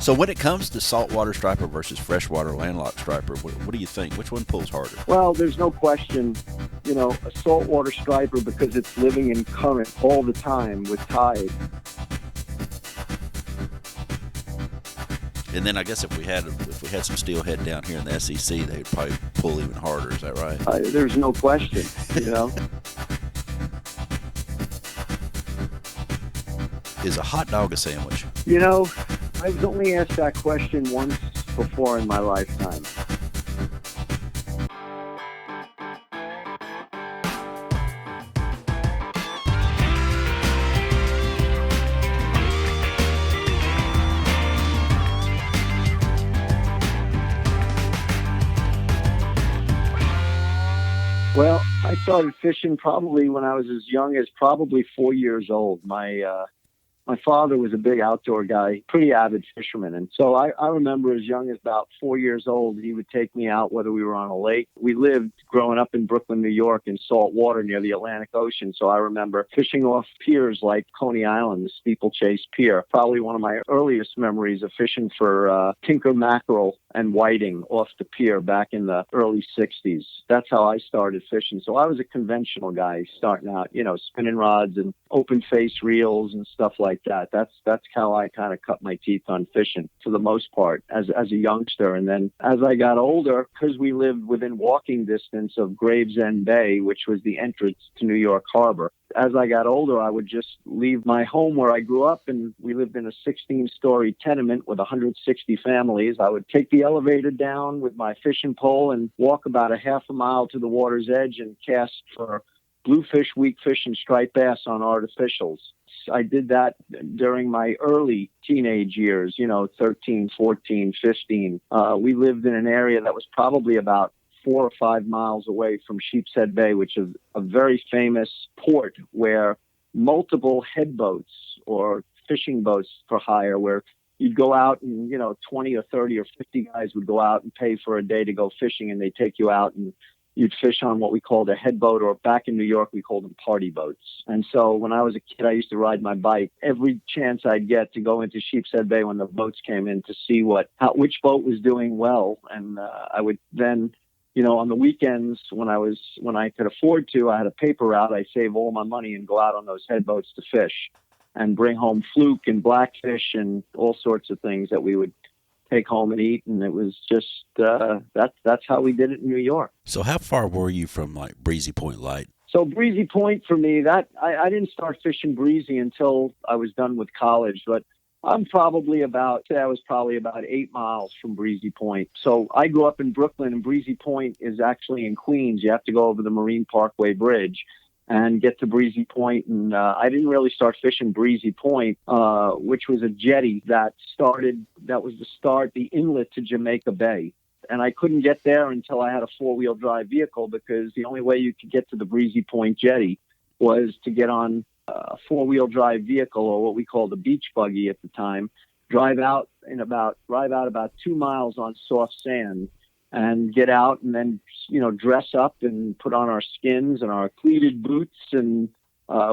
So when it comes to saltwater striper versus freshwater landlocked striper, what do you think? Which one pulls harder? Well, there's no question, a saltwater striper, because it's living in current all the time with tide. And then I guess if we had some steelhead down here in the SEC, they'd probably pull even harder. Is that right? There's no question, Is a hot dog a sandwich? I was only asked that question once before in my lifetime. Well, I started fishing probably when I was as young as probably 4 years old. My father was a big outdoor guy, pretty avid fisherman. And so I remember as young as about 4 years old, he would take me out, whether we were on a lake. We lived growing up in Brooklyn, New York, in Saltwater near the Atlantic Ocean. So I remember fishing off piers like Coney Island, the Steeplechase Pier. Probably one of my earliest memories of fishing for tinker mackerel and whiting off the pier back in the early 60s. That's how I started fishing. So I was a conventional guy starting out, spinning rods and open face reels and stuff like that. That's how I kind of cut my teeth on fishing for the most part as a youngster. And then as I got older, because we lived within walking distance of Gravesend Bay, which was the entrance to New York Harbor, as I got older, I would just leave my home where I grew up, and we lived in a 16-story tenement with 160 families. I would take the elevator down with my fishing pole and walk about a half a mile to the water's edge and cast for bluefish, weakfish, and striped bass on artificials. I did that during my early teenage years, 13, 14, 15. We lived in an area that was probably about 4 or 5 miles away from Sheepshead Bay, which is a very famous port where multiple headboats or fishing boats for hire, where you'd go out and, 20 or 30 or 50 guys would go out and pay for a day to go fishing, and they'd take you out and you'd fish on what we called a headboat, or back in New York, we called them party boats. And so when I was a kid, I used to ride my bike every chance I'd get to go into Sheepshead Bay when the boats came in to see which boat was doing well. And I would then, on the weekends when I could afford to, I had a paper route. I save all my money and go out on those headboats to fish and bring home fluke and blackfish and all sorts of things that we would take home and eat. And it was just, that's how we did it in New York. So how far were you from like Breezy Point Light? So Breezy Point for me, I didn't start fishing Breezy until I was done with college, but I was probably about 8 miles from Breezy Point. So I grew up in Brooklyn, and Breezy Point is actually in Queens. You have to go over the Marine Parkway Bridge and get to Breezy Point. And I didn't really start fishing Breezy Point, which was a jetty that was the inlet to Jamaica Bay. And I couldn't get there until I had a four-wheel drive vehicle, because the only way you could get to the Breezy Point jetty was to get on a four-wheel drive vehicle, or what we called a beach buggy at the time, drive out about 2 miles on soft sand and get out, and then, dress up and put on our skins and our cleated boots. And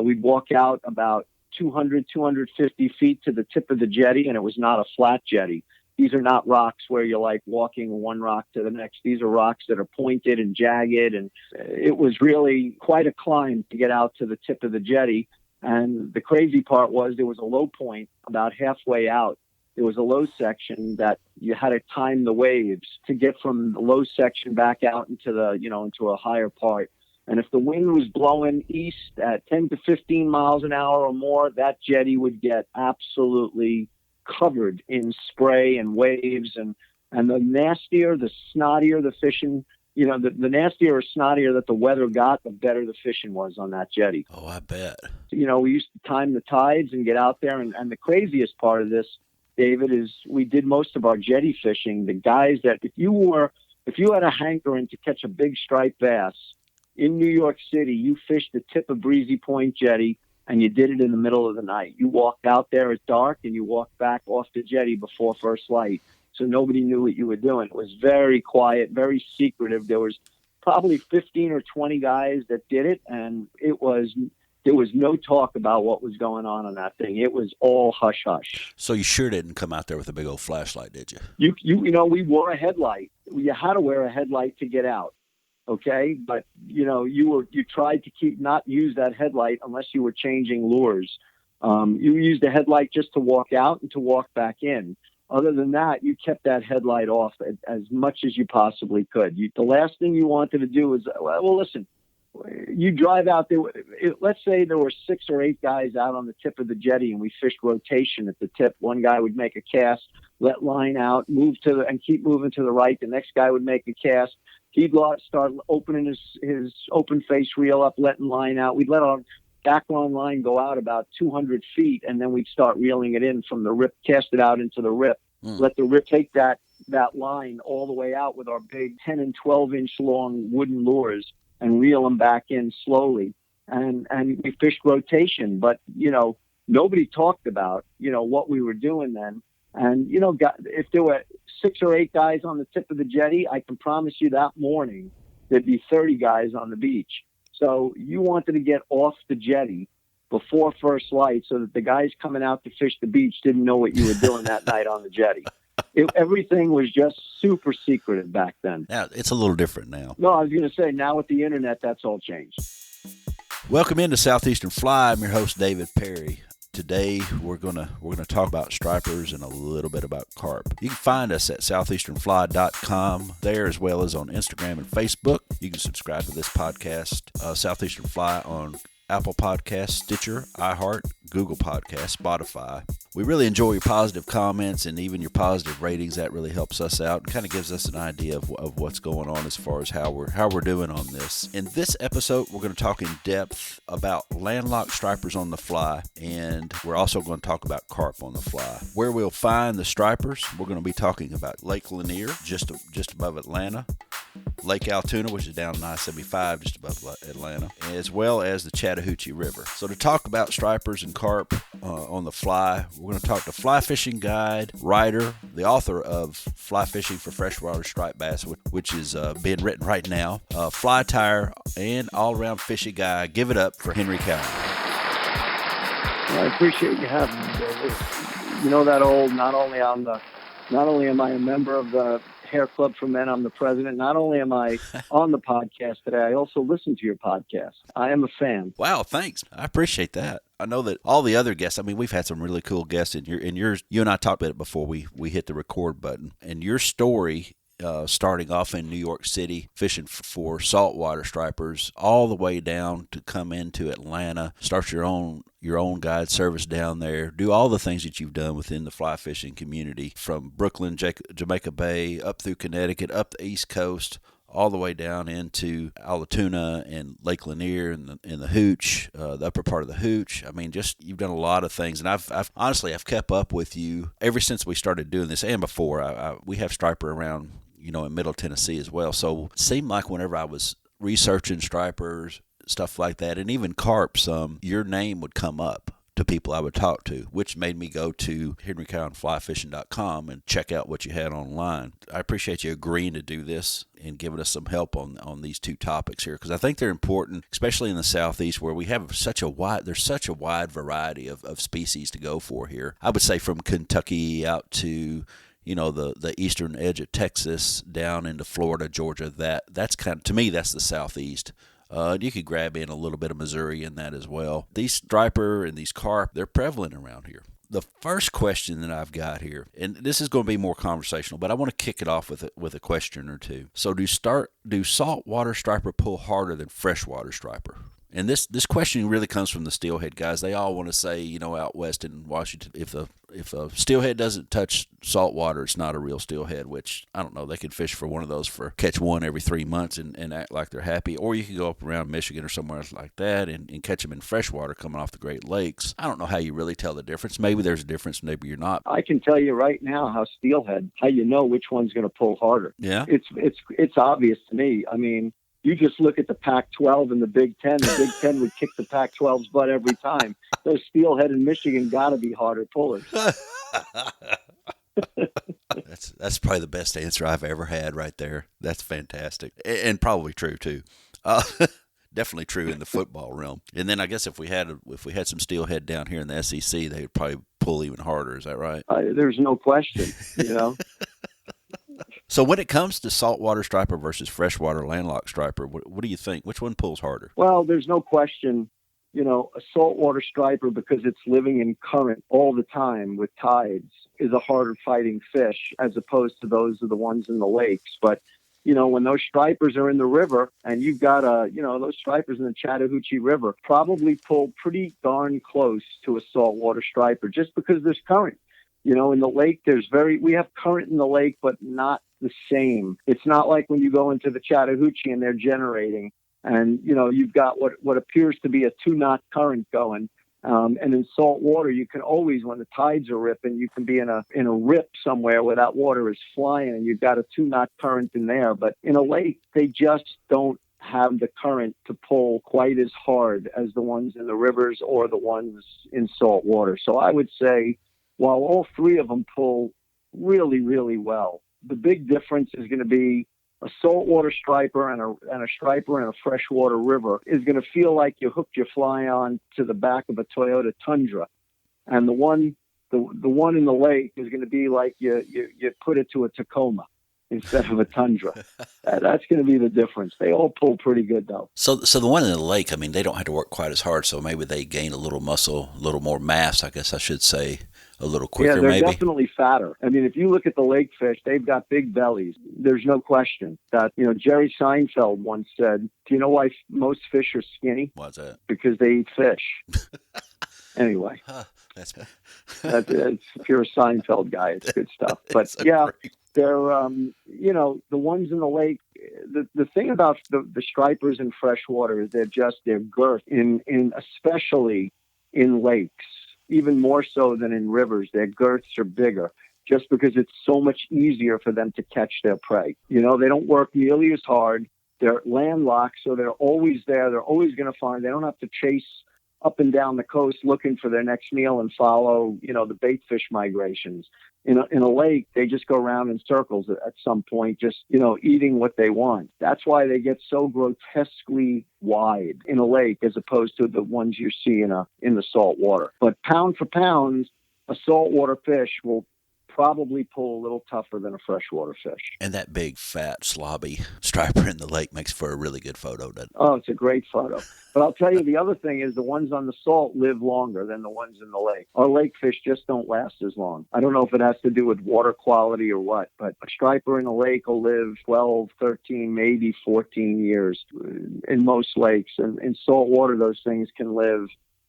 we'd walk out about 250 feet to the tip of the jetty, and it was not a flat jetty. These are not rocks where you're like walking one rock to the next. These are rocks that are pointed and jagged, and it was really quite a climb to get out to the tip of the jetty. And the crazy part was there was a low point about halfway out. There was a low section that you had to time the waves to get from the low section back out into into a higher part. And if the wind was blowing east at 10 to 15 miles an hour or more, that jetty would get absolutely covered in spray and waves. And the nastier, the snottier the fishing, the nastier or snottier that the weather got, the better the fishing was on that jetty. Oh, I bet. We used to time the tides and get out there. And the craziest part of this, David, is we did most of our jetty fishing. The guys that, if you had a hankering to catch a big striped bass in New York City, you fished the tip of Breezy Point jetty, and you did it in the middle of the night. You walked out there at dark, and you walked back off the jetty before first light. So nobody knew what you were doing. It was very quiet, very secretive. There was probably 15 or 20 guys that did it, and it was There was no talk about what was going on that thing. It was all hush hush. So you sure didn't come out there with a big old flashlight, did you? You know, we wore a headlight. You had to wear a headlight to get out. Okay, but you tried to not use that headlight unless you were changing lures. You used the headlight just to walk out and to walk back in. Other than that, you kept that headlight off as much as you possibly could. The last thing you wanted to do is, well, listen, you drive out there. Let's say there were 6 or 8 guys out on the tip of the jetty, and we fished rotation at the tip. One guy would make a cast, let line out, and keep moving to the right. The next guy would make a cast. He'd start opening his open face reel up, letting line out. We'd let our backline line go out about 200 feet, and then we'd start reeling it in from the rip, cast it out into the rip. Let the rip take that line all the way out with our big 10 and 12-inch long wooden lures and reel them back in slowly. And we fished rotation, but, nobody talked about, what we were doing then. And, if there were 6 or 8 guys on the tip of the jetty, I can promise you that morning there'd be 30 guys on the beach. So you wanted to get off the jetty before first light so that the guys coming out to fish the beach didn't know what you were doing that night on the jetty. Everything was just super secretive back then. Now, it's a little different now. No, I was going to say, now with the internet, that's all changed. Welcome into Southeastern Fly. I'm your host, David Perry. Today, we're gonna talk about stripers and a little bit about carp. You can find us at southeasternfly.com there, as well as on Instagram and Facebook. You can subscribe to this podcast, Southeastern Fly, on Apple Podcasts, Stitcher, iHeart, Google Podcasts, Spotify. We really enjoy your positive comments and even your positive ratings. That really helps us out and kind of gives us an idea of what's going on as far as how we're doing on this. In this episode, we're going to talk in depth about landlocked stripers on the fly, and we're also going to talk about carp on the fly. Where we'll find the stripers, we're going to be talking about Lake Lanier, just above Atlanta, Lake Altoona, which is down in I-75, just above Atlanta, as well as the Chattahoochee River. So to talk about stripers and carp on the fly, we're going to talk to fly fishing guide, writer, the author of Fly Fishing for Freshwater Striped Bass, which is being written right now, fly tire, and all-around fishing guy. Give it up for Henry Cowen. Well, I appreciate you having me, David. You know that old, not only am I a member of the Hair Club for Men, I'm the president. Not only am I on the podcast today, I also listen to your podcast. I am a fan. Wow, thanks. I appreciate that. I know that all the other guests, I mean, we've had some really cool guests in yours. You and I talked about it before we hit the record button. And your story, starting off in New York City, fishing for saltwater stripers, all the way down to come into Atlanta, start your own guide service down there, do all the things that you've done within the fly fishing community, from Brooklyn, Jamaica Bay, up through Connecticut, up the East Coast, all the way down into Altoona and Lake Lanier and the Hooch, the upper part of the Hooch. I mean, just you've done a lot of things, and I've honestly kept up with you ever since we started doing this, and before. We have striper around, in Middle Tennessee as well. So it seemed like whenever I was researching stripers, stuff like that, and even carp, your name would come up to people I would talk to, which made me go to henrycowenflyfishing.com and check out what you had online. I appreciate you agreeing to do this and giving us some help on these two topics here, because I think they're important, especially in the Southeast, where we have such a wide variety of species to go for here. I would say from Kentucky out to the eastern edge of Texas down into Florida, Georgia. That's kind of, to me, that's the Southeast. You could grab in a little bit of Missouri in that as well. These striper and these carp, they're prevalent around here. The first question that I've got here, and this is going to be more conversational, but I want to kick it off with a question or two. So do saltwater striper pull harder than freshwater striper? And this question really comes from the steelhead guys. They all want to say, out west in Washington, if a steelhead doesn't touch salt water, it's not a real steelhead, which, I don't know, they could fish for one of those catch one every 3 months and act like they're happy. Or you could go up around Michigan or somewhere like that and catch them in freshwater coming off the Great Lakes. I don't know how you really tell the difference. Maybe there's a difference, maybe you're not. I can tell you right now how you know which one's going to pull harder. Yeah. It's obvious to me. I mean, you just look at the Pac-12 and the Big Ten. The Big Ten would kick the Pac-12's butt every time. Those steelhead in Michigan got to be harder pullers. That's probably the best answer I've ever had right there. That's fantastic, and probably true too. definitely true in the football realm. And then I guess if we had some steelhead down here in the SEC, they would probably pull even harder. Is that right? There's no question, you know. So when it comes to saltwater striper versus freshwater landlocked striper, what do you think? Which one pulls harder? Well, there's no question, you know, a saltwater striper, because it's living in current all the time with tides, is a harder fighting fish as opposed to those of the ones in the lakes. But, you know, when those stripers are in the river, and you've got those stripers in the Chattahoochee River probably pull pretty darn close to a saltwater striper just because there's current. You know, in the lake, we have current in the lake, but not the same. It's not like when you go into the Chattahoochee and they're generating, and, you know, you've got what appears to be a 2-knot current going. And in salt water, you can always, when the tides are ripping, you can be in a rip somewhere where that water is flying and you've got a 2-knot current in there. But in a lake, they just don't have the current to pull quite as hard as the ones in the rivers or the ones in salt water. So I would say, while all three of them pull really, really well, the big difference is going to be a saltwater striper and a striper in a freshwater river is going to feel like you hooked your fly on to the back of a Toyota Tundra. And the one in the lake is going to be like you put it to a Tacoma instead of a Tundra. That's going to be the difference. They all pull pretty good, though. So the one in the lake, I mean, they don't have to work quite as hard, so maybe they gain a little muscle, a little more mass, I guess I should say, a little quicker, yeah, they're maybe. Definitely fatter. I mean, if you look at the lake fish, they've got big bellies. There's no question that, you know, Jerry Seinfeld once said, do you know why most fish are skinny? Why's that? Because they eat fish. Anyway, that's if you're a Seinfeld guy, it's good stuff. But yeah, they're, you know, the ones in the lake, the thing about the stripers in freshwater is their girth especially in lakes, even more so than in rivers. Their girths are bigger just because it's so much easier for them to catch their prey. You know, they don't work nearly as hard. They're landlocked, so they're always there. They're always going to find. They don't have to chase up and down the coast looking for their next meal and follow, you know, the bait fish migrations. In a lake, they just go around in circles at some point, just, you know, eating what they want. That's why they get so grotesquely wide in a lake as opposed to the ones you see in the salt water. But pound for pound, a saltwater fish will probably pull a little tougher than a freshwater fish. And that big, fat, slobby striper in the lake makes for a really good photo, doesn't it? Oh, it's a great photo. But I'll tell you, the other thing is the ones on the salt live longer than the ones in the lake. Our lake fish just don't last as long. I don't know if it has to do with water quality or what, but a striper in a lake will live 12, 13, maybe 14 years in most lakes. And in salt water, those things can live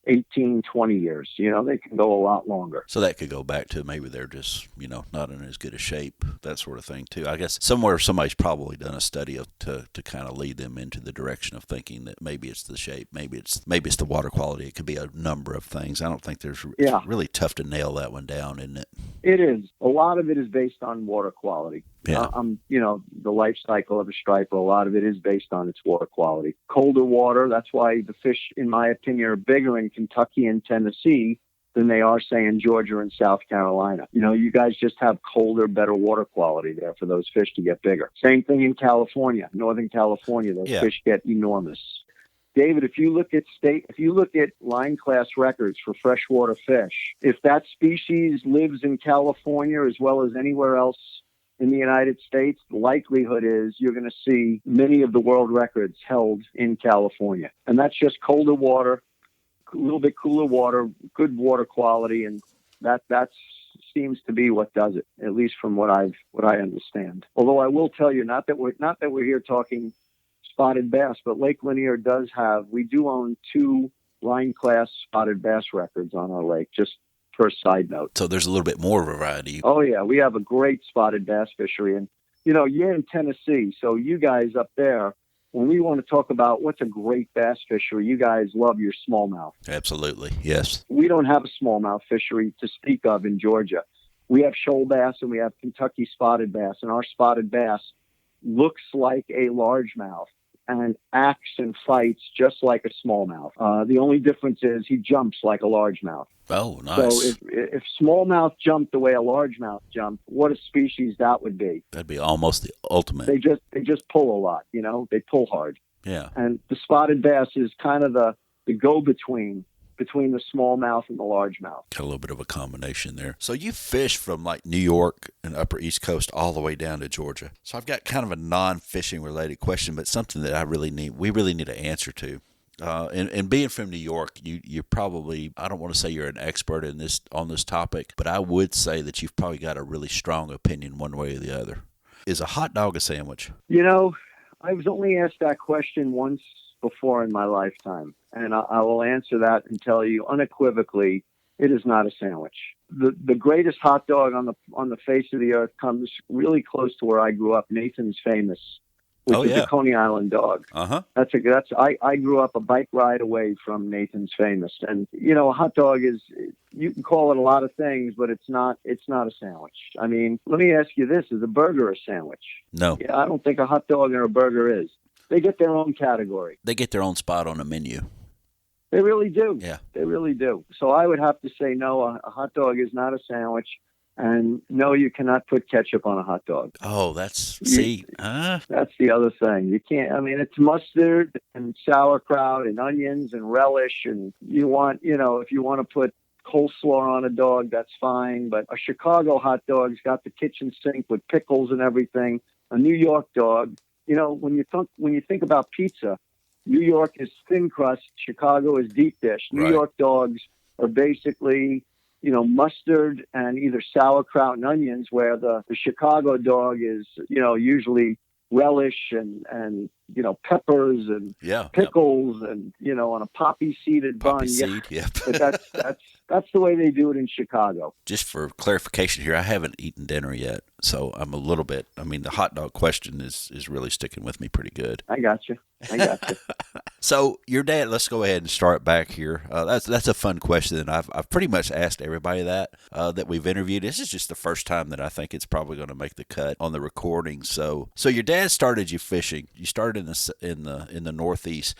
18, 20 years. You know, they can go a lot longer. So that could go back to maybe they're just, you know, not in as good a shape, that sort of thing too. I guess somewhere somebody's probably done a study to kind of lead them into the direction of thinking that maybe it's the shape, maybe it's the water quality. It could be a number of things. I don't think it's really tough to nail that one down, isn't it? It is. A lot of it is based on water quality. Yeah. You know, the life cycle of a striper, a lot of it is based on its water quality. Colder water, that's why the fish, in my opinion, are bigger in Kentucky and Tennessee than they are, say, in Georgia and South Carolina. You know, you guys just have colder, better water quality there for those fish to get bigger. Same thing in California, Northern California, those fish get enormous. David, if you look at line class records for freshwater fish, if that species lives in California as well as anywhere else in the United States, the likelihood is you're going to see many of the world records held in California. And that's just colder water, a little bit cooler water, good water quality, and that seems to be what does it, at least from what I understand. Although I will tell you, not that we're here talking spotted bass, but Lake Lanier we do own 2 line class spotted bass records on our lake, just for a side note. So there's a little bit more variety. Oh, yeah. We have a great spotted bass fishery. And, you know, you're in Tennessee, so you guys up there, when we want to talk about what's a great bass fishery, you guys love your smallmouth. Absolutely, yes. We don't have a smallmouth fishery to speak of in Georgia. We have shoal bass and we have Kentucky spotted bass, and our spotted bass looks like a largemouth and acts and fights just like a smallmouth. The only difference is he jumps like a largemouth. Oh, nice. So if smallmouth jumped the way a largemouth jumped, what a species that would be. That'd be almost the ultimate. They just pull a lot, you know. They pull hard. Yeah. And the spotted bass is kind of the go-between between the smallmouth and the largemouth. Got a little bit of a combination there. So you fish from like New York and upper East Coast all the way down to Georgia. So I've got kind of a non-fishing related question, but something that we really need an answer to. And being from New York, you're probably, I don't want to say you're an expert on this topic, but I would say that you've probably got a really strong opinion one way or the other. Is a hot dog a sandwich? You know, I was only asked that question once before in my lifetime, and I will answer that and tell you unequivocally, it is not a sandwich. The greatest hot dog on the face of the earth comes really close to where I grew up, Nathan's Famous, which is a Coney Island dog. Uh-huh. I grew up a bike ride away from Nathan's Famous, and you know, a hot dog is, you can call it a lot of things, but it's not a sandwich. I mean, let me ask you this: is a burger a sandwich? No. Yeah, I don't think a hot dog or a burger is. They get their own category. They get their own spot on the menu. They really do. Yeah. They really do. So I would have to say no, a hot dog is not a sandwich. And no, you cannot put ketchup on a hot dog. Oh, that's the other thing. You can't, I mean, it's mustard and sauerkraut and onions and relish. And you want, you know, if you want to put coleslaw on a dog, that's fine. But a Chicago hot dog's got the kitchen sink with pickles and everything. A New York dog, you know, when you think about pizza, New York is thin crust, Chicago is deep dish. New York dogs are basically, you know, mustard and either sauerkraut and onions, where the Chicago dog is, you know, usually relish and you know, peppers and pickles and, you know, on a poppy seeded bun. Poppy seed, yeah. But that's the way they do it in Chicago. Just for clarification here, I haven't eaten dinner yet, so I'm a little bit, I mean, the hot dog question is really sticking with me pretty good. I got you. So your dad, let's go ahead and start back here. That's a fun question, and I've pretty much asked everybody that we've interviewed. This is just the first time that I think it's probably going to make the cut on the recording. So your dad started you fishing. You started in the Northeast.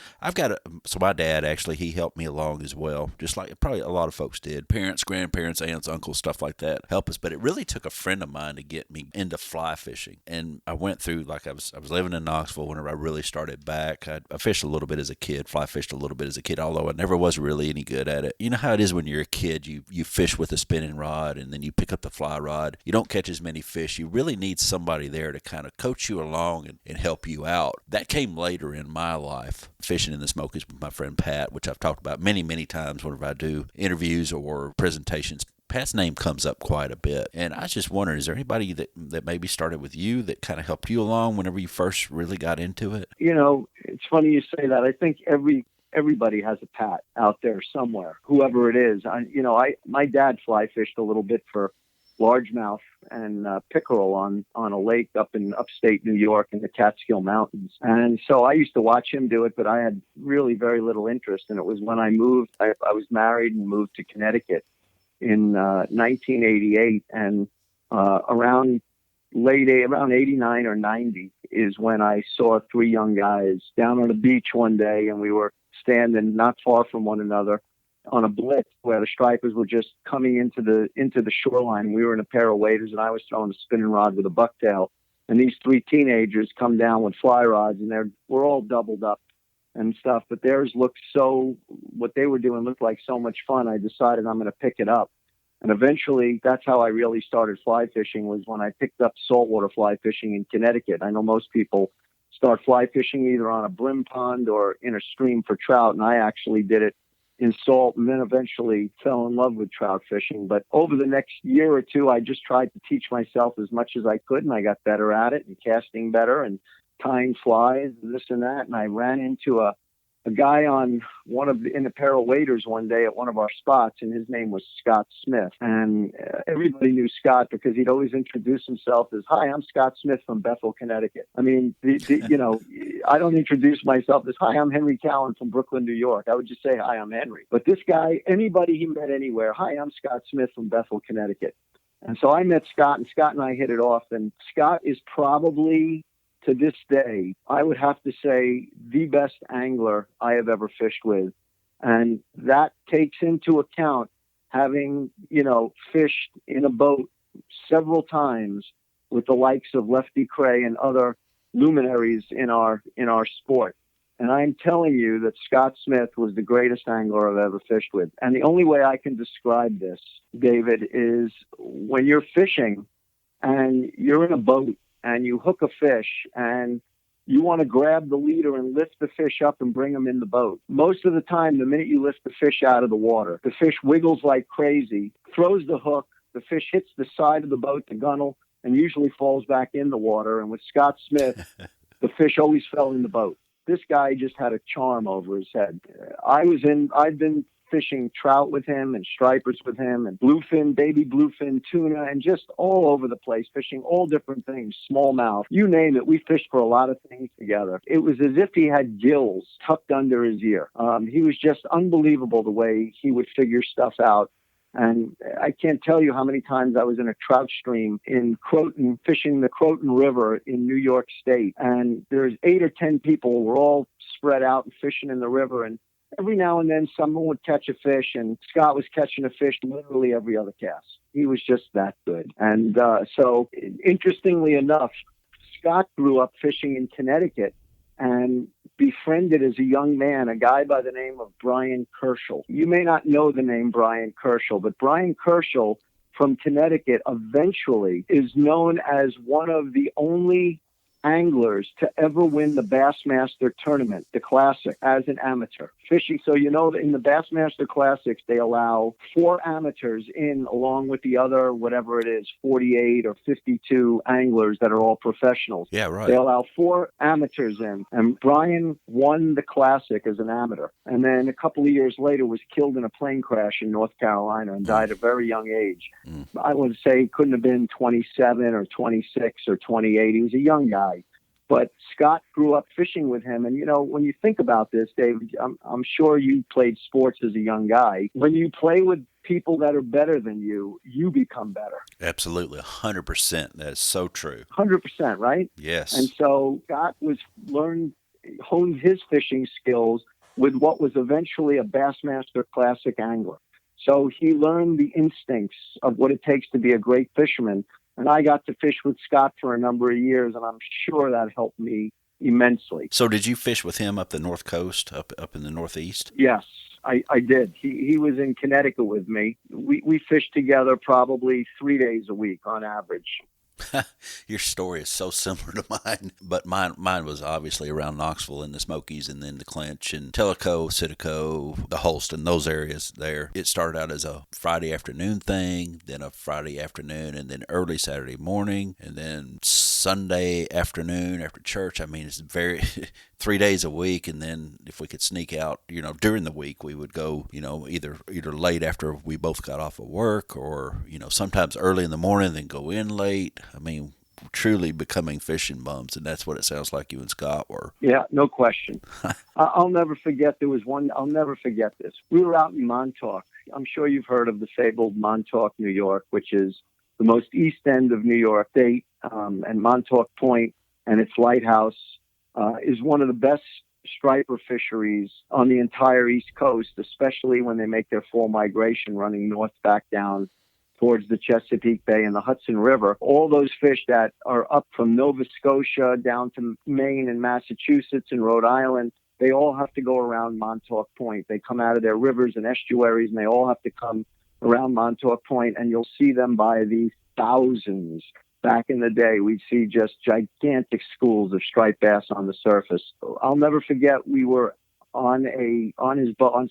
So my dad actually, he helped me along as well, just like probably a lot of folks did. Parents, grandparents, aunts, uncles, stuff like that help us. But it really took a friend of mine to get me into fly fishing, and I went through, like I was living in Knoxville whenever I really started back. I fished a little bit as a kid, fly fished a little bit as a kid, although I never was really any good at it. You know how it is when you're a kid, you fish with a spinning rod and then you pick up the fly rod. You don't catch as many fish. You really need somebody there to kind of coach you along and help you out. That came later in my life, fishing in the Smokies with my friend Pat, which I've talked about many, many times whenever I do interviews or presentations. Pat's name comes up quite a bit. And I was just wondering, is there anybody that maybe started with you that kind of helped you along whenever you first really got into it? You know, it's funny you say that. I think everybody has a Pat out there somewhere, whoever it is. My dad fly fished a little bit for largemouth and pickerel on a lake up in upstate New York in the Catskill Mountains. And so I used to watch him do it, but I had really very little interest. And it was when I moved, I was married and moved to Connecticut in 1988, and around 89 or 90 is when I saw three young guys down on the beach one day, and we were standing not far from one another on a blitz where the stripers were just coming into the shoreline. We were in a pair of waders, and I was throwing a spinning rod with a bucktail, and these three teenagers come down with fly rods, and we're all doubled up and stuff, but theirs looked what they were doing looked like so much fun. I decided I'm going to pick it up. And eventually that's how I really started fly fishing, was when I picked up saltwater fly fishing in Connecticut. I know most people start fly fishing either on a brim pond or in a stream for trout. And I actually did it in salt, and then eventually fell in love with trout fishing. But over the next year or two, I just tried to teach myself as much as I could, and I got better at it and casting better and tying flies and this and that. And I ran into a guy in a pair of waders one day at one of our spots, and his name was Scott Smith. And everybody knew Scott because he'd always introduce himself as, "Hi, I'm Scott Smith from Bethel, Connecticut." I mean, you know, I don't introduce myself as, "Hi, I'm Henry Cowen from Brooklyn, New York." I would just say, "Hi, I'm Henry." But this guy, anybody he met anywhere, "Hi, I'm Scott Smith from Bethel, Connecticut." And so I met Scott, and Scott and I hit it off. And Scott is probably, to this day, I would have to say, the best angler I have ever fished with. And that takes into account having, you know, fished in a boat several times with the likes of Lefty Cray and other luminaries in our sport. And I'm telling you that Scott Smith was the greatest angler I've ever fished with. And the only way I can describe this, David, is when you're fishing and you're in a boat and you hook a fish and you want to grab the leader and lift the fish up and bring him in the boat. Most of the time, the minute you lift the fish out of the water, the fish wiggles like crazy, throws the hook, the fish hits the side of the boat, the gunnel, and usually falls back in the water. And with Scott Smith, the fish always fell in the boat. This guy just had a charm over his head. I've been fishing trout with him and stripers with him and bluefin, baby bluefin, tuna, and just all over the place, fishing all different things, smallmouth, you name it. We fished for a lot of things together. It was as if he had gills tucked under his ear. He was just unbelievable the way he would figure stuff out. And I can't tell you how many times I was in a trout stream in Croton, fishing the Croton River in New York State. And there's 8 or 10 people. We're all spread out and fishing in the river. And every now and then someone would catch a fish, and Scott was catching a fish literally every other cast. He was just that good. And so interestingly enough, Scott grew up fishing in Connecticut and befriended as a young man a guy by the name of Brian Kerschel. You may not know the name Brian Kerschel, but Brian Kerschel from Connecticut eventually is known as one of the only anglers to ever win the Bassmaster tournament, the Classic, as an amateur fishing. So you know that in the Bassmaster Classics, they allow 4 amateurs in along with the other, whatever it is, 48 or 52 anglers that are all professionals. Yeah, right. They allow 4 amateurs in, and Brian won the Classic as an amateur. And then a couple of years later was killed in a plane crash in North Carolina and died at a very young age. I would say he couldn't have been 27 or 26 or 28. He was a young guy. But Scott grew up fishing with him. And, you know, when you think about this, David, I'm sure you played sports as a young guy. When you play with people that are better than you, you become better. Absolutely. 100%. That is so true. 100%, right? Yes. And so Scott honed his fishing skills with what was eventually a Bassmaster Classic angler. So he learned the instincts of what it takes to be a great fisherman. And I got to fish with Scott for a number of years, and I'm sure that helped me immensely. So did you fish with him up the North Coast, up in the Northeast? Yes, I did. He was in Connecticut with me. We fished together probably 3 days a week on average. Your story is so similar to mine, but mine was obviously around Knoxville and the Smokies and then the Clinch and Tellico, Sitico, the Holston, those areas there. It started out as a Friday afternoon thing, then a Friday afternoon, and then early Saturday morning, and then Sunday afternoon after church. I mean, it's very 3 days a week, and then if we could sneak out, you know, during the week, we would go, you know, either late after we both got off of work, or, you know, sometimes early in the morning, then go in late. I mean, truly becoming fishing bums, and that's what it sounds like you and Scott were. Yeah, no question. I'll never forget. I'll never forget this. We were out in Montauk. I'm sure you've heard of the fabled Montauk, New York, which is the most east end of New York State, and Montauk Point and its lighthouse is one of the best striper fisheries on the entire East Coast, especially when they make their fall migration running north back down towards the Chesapeake Bay and the Hudson River. All those fish that are up from Nova Scotia down to Maine and Massachusetts and Rhode Island, they all have to go around Montauk Point. They come out of their rivers and estuaries, and they all have to come around Montauk Point, and you'll see them by the thousands. Back in the day, we'd see just gigantic schools of striped bass on the surface. I'll never forget, we were on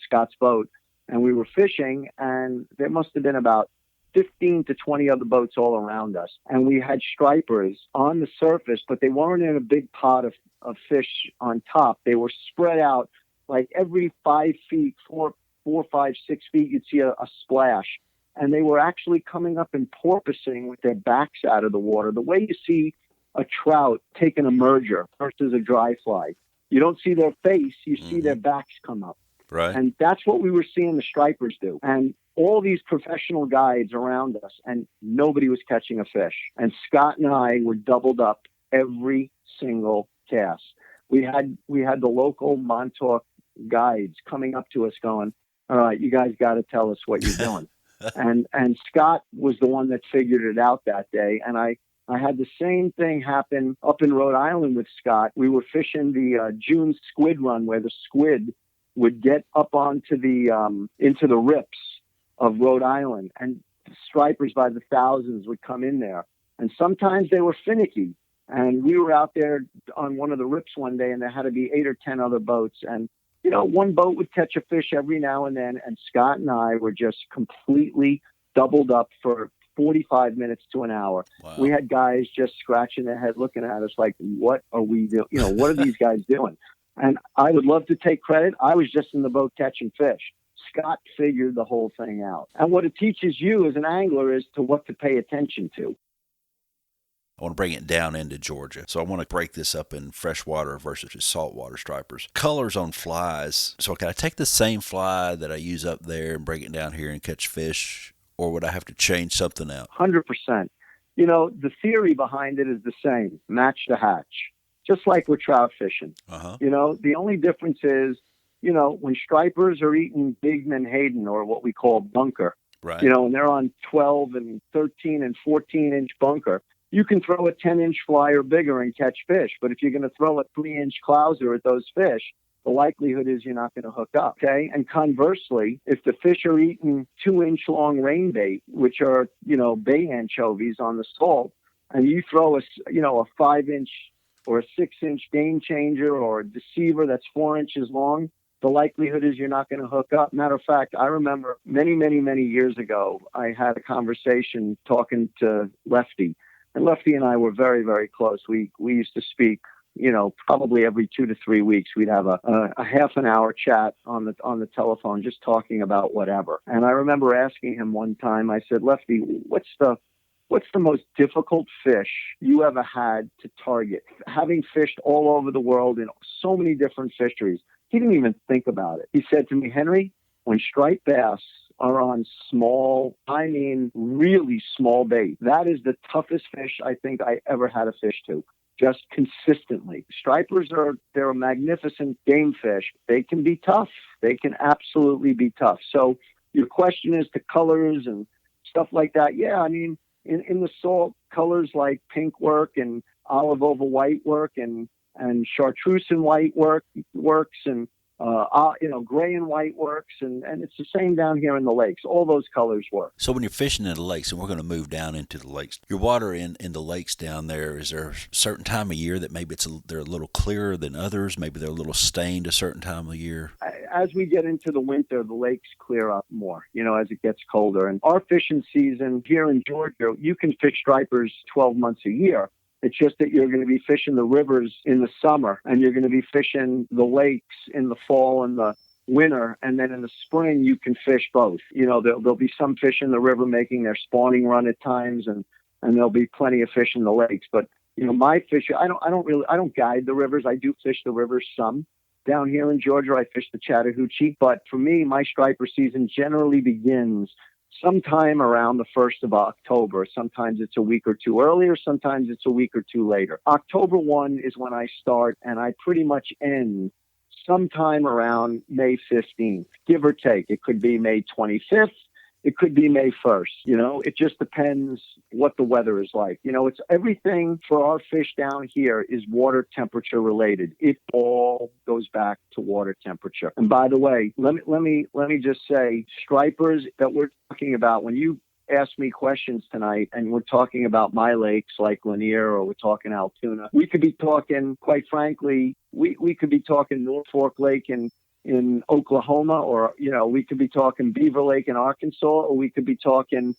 Scott's boat, and we were fishing, and there must have been about 15 to 20 other boats all around us. And we had stripers on the surface, but they weren't in a big pot of fish on top. They were spread out like every 5 feet, 4, 5, 6 feet, you'd see a splash. And they were actually coming up and porpoising with their backs out of the water. The way you see a trout taking a merger versus a dry fly. You don't see their face, you see their backs come up. Right. And that's what we were seeing the stripers do. And all these professional guides around us, and nobody was catching a fish. And Scott and I were doubled up every single cast. We had the local Montauk guides coming up to us going, all right, you guys got to tell us what you're doing. And Scott was the one that figured it out that day. And I I had the same thing happen up in Rhode Island with Scott. We were fishing the June squid run where the squid would get up onto the into the rips of Rhode Island, and stripers by the thousands would come in there. And sometimes they were finicky. And we were out there on one of the rips one day, and there had to be 8 or 10 other boats. And, you know, one boat would catch a fish every now and then, and Scott and I were just completely doubled up for 45 minutes to an hour. Wow. We had guys just scratching their head looking at us like, what are we doing? You know, what are these guys doing? And I would love to take credit. I was just in the boat catching fish. Scott figured the whole thing out. And what it teaches you as an angler is to what to pay attention to. I want to bring it down into Georgia. So I want to break this up in freshwater versus saltwater stripers. Colors on flies. So can I take the same fly that I use up there and bring it down here and catch fish? Or would I have to change something out? 100%. You know, the theory behind it is the same. Match to hatch. Just like with trout fishing. Uh-huh. You know, the only difference is, you know, when stripers are eating big menhaden, or what we call bunker, right, you know, and they're on 12 and 13 and 14-inch bunker, you can throw a 10-inch fly or bigger and catch fish. But if you're going to throw a 3-inch clouser at those fish, the likelihood is you're not going to hook up. Okay. And conversely, if the fish are eating 2-inch long rain bait, which are, you know, bay anchovies on the salt, and you throw a 5-inch or a 6-inch game changer or a deceiver that's 4 inches long, the likelihood is you're not going to hook up. Matter of fact, I remember many, many, many years ago, I had a conversation talking to Lefty. And Lefty and I were very, very close. We used to speak, you know, probably every 2 to 3 weeks. We'd have a half an hour chat on the telephone, just talking about whatever. And I remember asking him one time, I said, Lefty, what's the most difficult fish you ever had to target? Having fished all over the world in so many different fisheries, he didn't even think about it. He said to me, Henry, when striped bass are on small, I mean really small bait, that is the toughest fish I think I ever had a fish to, just consistently. Stripers they're a magnificent game fish. They can be tough. They can absolutely be tough. So your question is to colors and stuff like that. Yeah, I mean, in the salt, colors like pink work and olive oval white work and chartreuse and white works and gray and white works, and it's the same down here in the lakes. All those colors work. So when you're fishing in the lakes, and we're going to move down into the lakes, your water in the lakes down there, is there a certain time of year that maybe they're a little clearer than others? Maybe they're a little stained a certain time of year? As we get into the winter, the lakes clear up more, you know, as it gets colder. And our fishing season here in Georgia, you can fish stripers 12 months a year. It's just that you're going to be fishing the rivers in the summer, and you're going to be fishing the lakes in the fall and the winter. And then in the spring, you can fish both. You know, there'll be some fish in the river making their spawning run at times, and there'll be plenty of fish in the lakes. But, you know, my fish, I don't guide the rivers. I do fish the rivers some. Down here in Georgia, I fish the Chattahoochee. But for me, my striper season generally begins sometime around the 1st of October. Sometimes it's a week or two earlier. Sometimes it's a week or two later. October 1 is when I start, and I pretty much end sometime around May 15th, give or take. It could be May 25th. It could be May 1st. You know, it just depends what the weather is like. You know, it's everything for our fish down here is water temperature related. It all goes back to water temperature. And by the way, let me just say, stripers that we're talking about, when you ask me questions tonight and we're talking about my lakes like Lanier, or we're talking Altoona, we could be talking, quite frankly, we could be talking North Fork Lake in Oklahoma, or, you know, we could be talking Beaver Lake in Arkansas, or we could be talking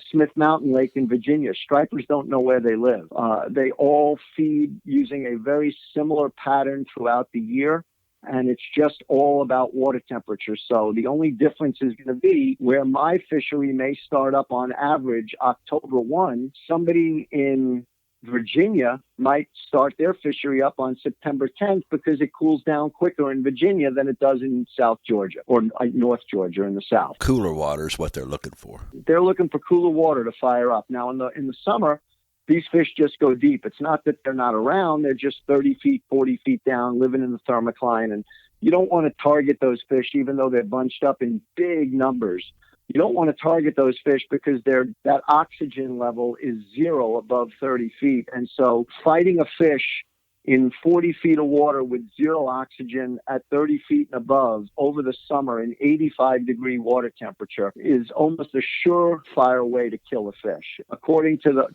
Smith Mountain Lake in Virginia. Stripers don't know where they live. They all feed using a very similar pattern throughout the year, and it's just all about water temperature. So the only difference is going to be where my fishery may start up on average October 1, somebody in Virginia might start their fishery up on September 10th because it cools down quicker in Virginia than it does in South Georgia or North Georgia in the south. Cooler water is what they're looking for. They're looking for cooler water to fire up. Now, in the summer, these fish just go deep. It's not that they're not around. They're just 30 feet, 40 feet down, living in the thermocline. And you don't want to target those fish, even though they're bunched up in big numbers. You don't want to target those fish because that oxygen level is zero above 30 feet. And so fighting a fish in 40 feet of water with zero oxygen at 30 feet and above over the summer in 85-degree water temperature is almost a surefire way to kill a fish. According to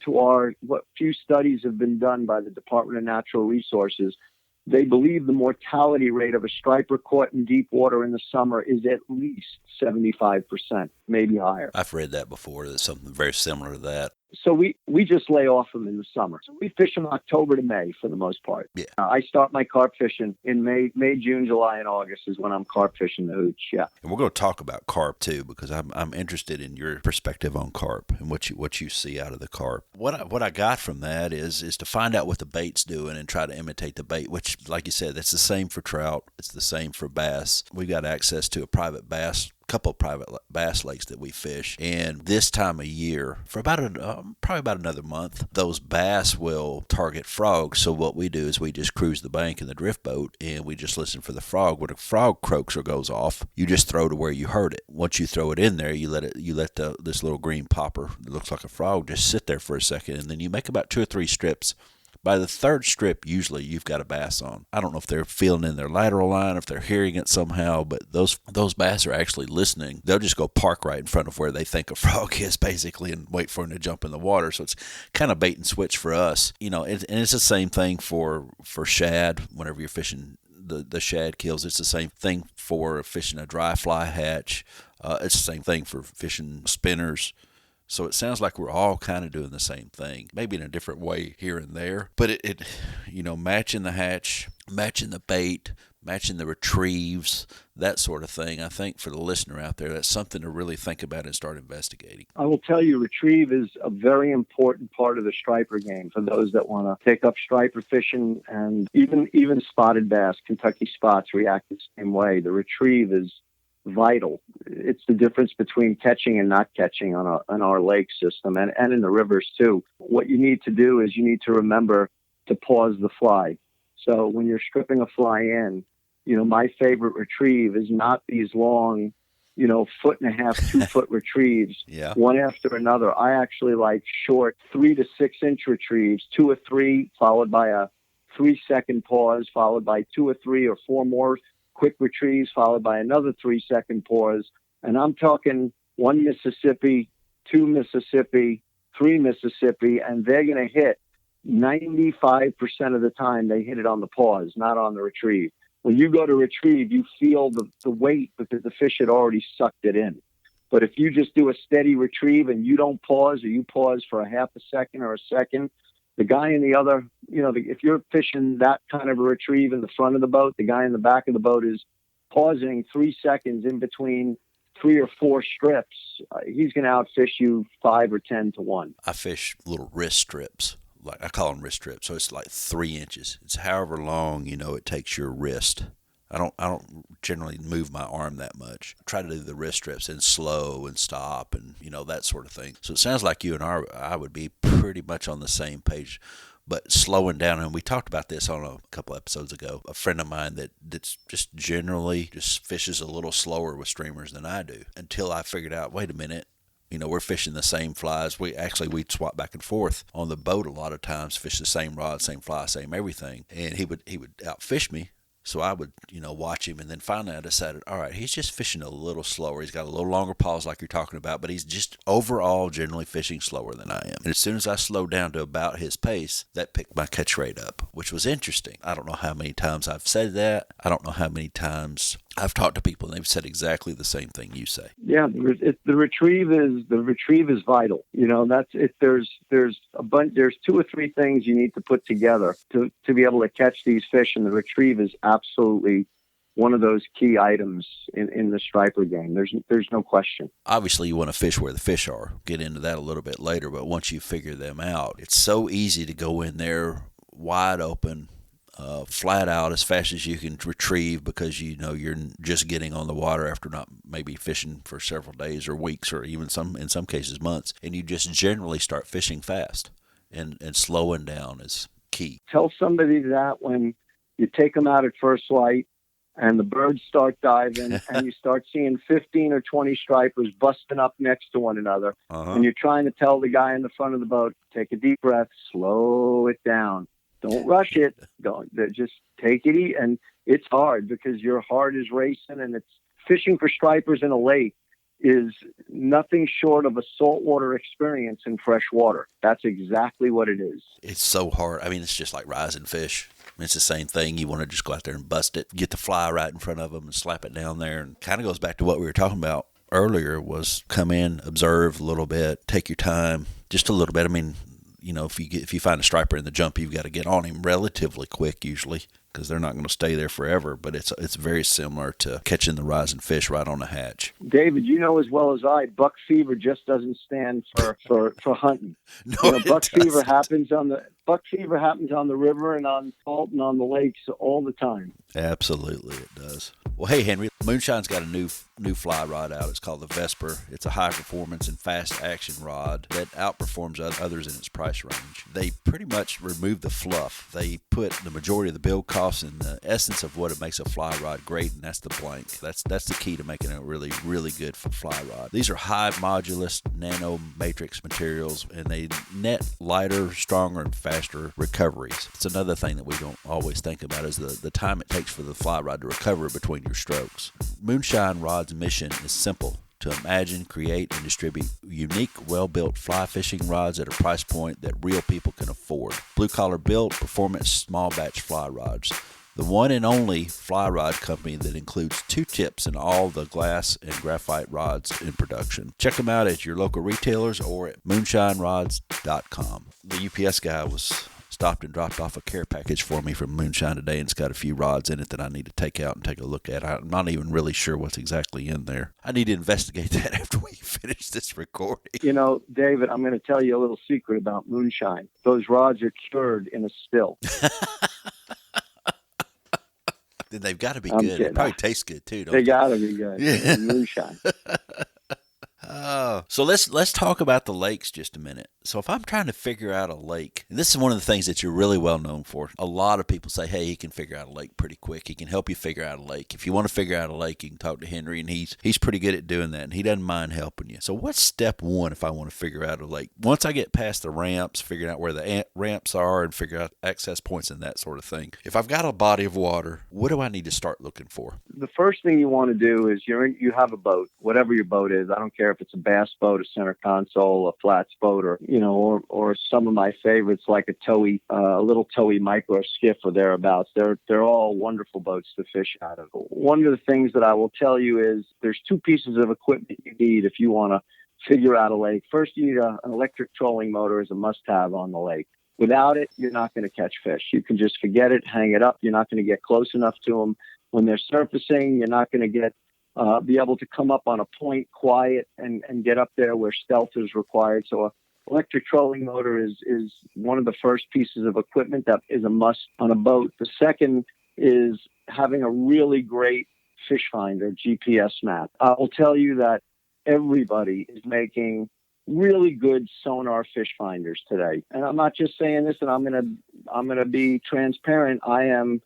what few studies have been done by the Department of Natural Resources, they believe the mortality rate of a striper caught in deep water in the summer is at least 75%, maybe higher. I've read that before. There's something very similar to that. So we just lay off them in the summer. So we fish from October to May for the most part. Yeah. I start my carp fishing in May, June, July, and August is when I'm carp fishing the hooch. Yeah. And we're going to talk about carp too, because I'm interested in your perspective on carp and what you see out of the carp. What I got from that is to find out what the bait's doing and try to imitate the bait, which, like you said, that's the same for trout. It's the same for bass. We got access to a couple of private bass lakes that we fish, and this time of year for probably about another month, those bass will target frogs. So what we do is we just cruise the bank in the drift boat and we just listen for the frog. When a frog croaks or goes off, you just throw to where you heard it. Once you throw it in there, you let this little green popper that looks like a frog just sit there for a second, and then you make about 2 or 3 strips. By the third strip, usually you've got a bass on. I don't know if they're feeling in their lateral line, if they're hearing it somehow, but those bass are actually listening. They'll just go park right in front of where they think a frog is, basically, and wait for him to jump in the water. So it's kind of bait and switch for us, and it's the same thing for shad. Whenever you're fishing the shad kills, it's the same thing for fishing a dry fly hatch. It's the same thing for fishing spinners. So it sounds like we're all kind of doing the same thing, maybe in a different way here and there. But it matching the hatch, matching the bait, matching the retrieves, that sort of thing. I think for the listener out there, that's something to really think about and start investigating. I will tell you, retrieve is a very important part of the striper game for those that want to take up striper fishing, and even spotted bass, Kentucky spots react the same way. The retrieve is vital. It's the difference between catching and not catching on our lake system and in the rivers too. What you need to do is you need to remember to pause the fly. So when you're stripping a fly in, my favorite retrieve is not these long, 1.5 foot, 2 foot retrieves, yeah, one after another. I actually like short 3 to 6 inch retrieves, 2 or 3, followed by a 3-second pause, followed by 2 or 3 or 4 more quick retrieves, followed by another 3-second pause. And I'm talking 1 Mississippi, 2 Mississippi, 3 Mississippi, and they're going to hit 95% of the time. They hit it on the pause, not on the retrieve. When you go to retrieve, you feel the weight because the fish had already sucked it in. But if you just do a steady retrieve and you don't pause, or you pause for a half a second or a second, the guy in the other, if you're fishing that kind of a retrieve in the front of the boat, the guy in the back of the boat is pausing 3 seconds in between 3 or 4 strips. He's going to outfish you 5 or 10 to 1. I fish little wrist strips. Like I call them wrist strips. So it's like 3 inches. It's however long, it takes your wrist. I don't generally move my arm that much. I try to do the wrist strips and slow and stop and, that sort of thing. So it sounds like you and I would be pretty much on the same page, but slowing down. And we talked about this on a couple episodes ago. A friend of mine that's just generally just fishes a little slower with streamers than I do, until I figured out, wait a minute, we're fishing the same flies. We'd swap back and forth on the boat a lot of times, fish the same rod, same fly, same everything. And he would outfish me. So I would, watch him, and then finally I decided, all right, he's just fishing a little slower. He's got a little longer pause like you're talking about, but he's just overall generally fishing slower than I am. And as soon as I slowed down to about his pace, that picked my catch rate up, which was interesting. I don't know how many times I've said that. I don't know how many times I've talked to people and they've said exactly the same thing you say. Yeah, the retrieve is vital. That's it. There's 2 or 3 things you need to put together to be able to catch these fish, and the retrieve is absolutely one of those key items in the striper game. There's no question. Obviously, you want to fish where the fish are. Get into that a little bit later, but once you figure them out, it's so easy to go in there wide open, flat out as fast as you can retrieve, because you're just getting on the water after not maybe fishing for several days or weeks or even in some cases months, and you just generally start fishing fast, and slowing down is key. Tell somebody that when you take them out at first light and the birds start diving, and you start seeing 15 or 20 stripers busting up next to one another. And you're trying to tell the guy in the front of the boat, take a deep breath, slow it down. Don't rush it. Just take it easy. And it's hard because your heart is racing, and it's fishing for stripers in a lake is nothing short of a saltwater experience in fresh water. That's exactly what it is. It's so hard. I mean, it's just like rising fish. I mean, it's the same thing. You want to just go out there and bust it, get the fly right in front of them and slap it down there. And kind of goes back to what we were talking about earlier, was come in, observe a little bit, take your time, just a little bit. I mean, you know, if you find a striper in the jump, you've got to get on him relatively quick usually, because they're not going to stay there forever. But it's very similar to catching the rising fish right on the hatch. David, you know as well as I, buck fever just doesn't stand for hunting. No, you know, buck fever happens on the river and on salt and on the lakes all the time. Absolutely, it does. Well, hey, Henry, Moonshine's got a new fly rod out. It's called the Vesper. It's a high-performance and fast-action rod that outperforms others in its price range. They pretty much remove the fluff. They put the majority of the build costs in the essence of what it makes a fly rod great, and that's the blank. That's the key to making it really, really good for fly rod. These are high modulus nano matrix materials, and they net lighter, stronger, and faster recoveries. It's another thing that we don't always think about is the time it takes for the fly rod to recover between your strokes. Moonshine Rod's mission is simple: to imagine, create, and distribute unique, well-built fly fishing rods at a price point that real people can afford. Blue-collar built, performance, small batch fly rods. The one and only fly rod company that includes 2 tips in all the glass and graphite rods in production. Check them out at your local retailers or at moonshinerods.com. The UPS guy stopped and dropped off a care package for me from Moonshine today, and it's got a few rods in it that I need to take out and take a look at. I'm not even really sure what's exactly in there. I need to investigate that after we finish this recording. You know, David, I'm going to tell you a little secret about Moonshine. Those rods are cured in a still. Then they've got to be good. They probably taste good too, don't they? They got to be good. Yeah. Moonshine. So let's talk about the lakes just a minute. So if I'm trying to figure out a lake, and this is one of the things that you're really well known for. A lot of people say, hey, he can figure out a lake pretty quick. He can help you figure out a lake. If you want to figure out a lake, you can talk to Henry, and he's pretty good at doing that, and he doesn't mind helping you. So what's step one if I want to figure out a lake? Once I get past the ramps, figuring out where the ramps are and figure out access points and that sort of thing. If I've got a body of water, what do I need to start looking for? The first thing you want to do is you have a boat, whatever your boat is. I don't care if it's a bass boat, a center console, a flats boat, or some of my favorites like a little towey micro skiff or thereabouts. They're all wonderful boats to fish out of. One of the things that I will tell you is there's 2 pieces of equipment you need if you want to figure out a lake. First, you need an electric trolling motor as a must-have on the lake. Without it, you're not going to catch fish. You can just forget it, hang it up. You're not going to get close enough to them when they're surfacing. You're not going to be able to come up on a point quiet and get up there where stealth is required. So a electric trolling motor is one of the first pieces of equipment that is a must on a boat. The second is having a really great fish finder GPS map. I will tell you that everybody is making really good sonar fish finders today. And I'm not just saying this, and I'm going to be transparent. I am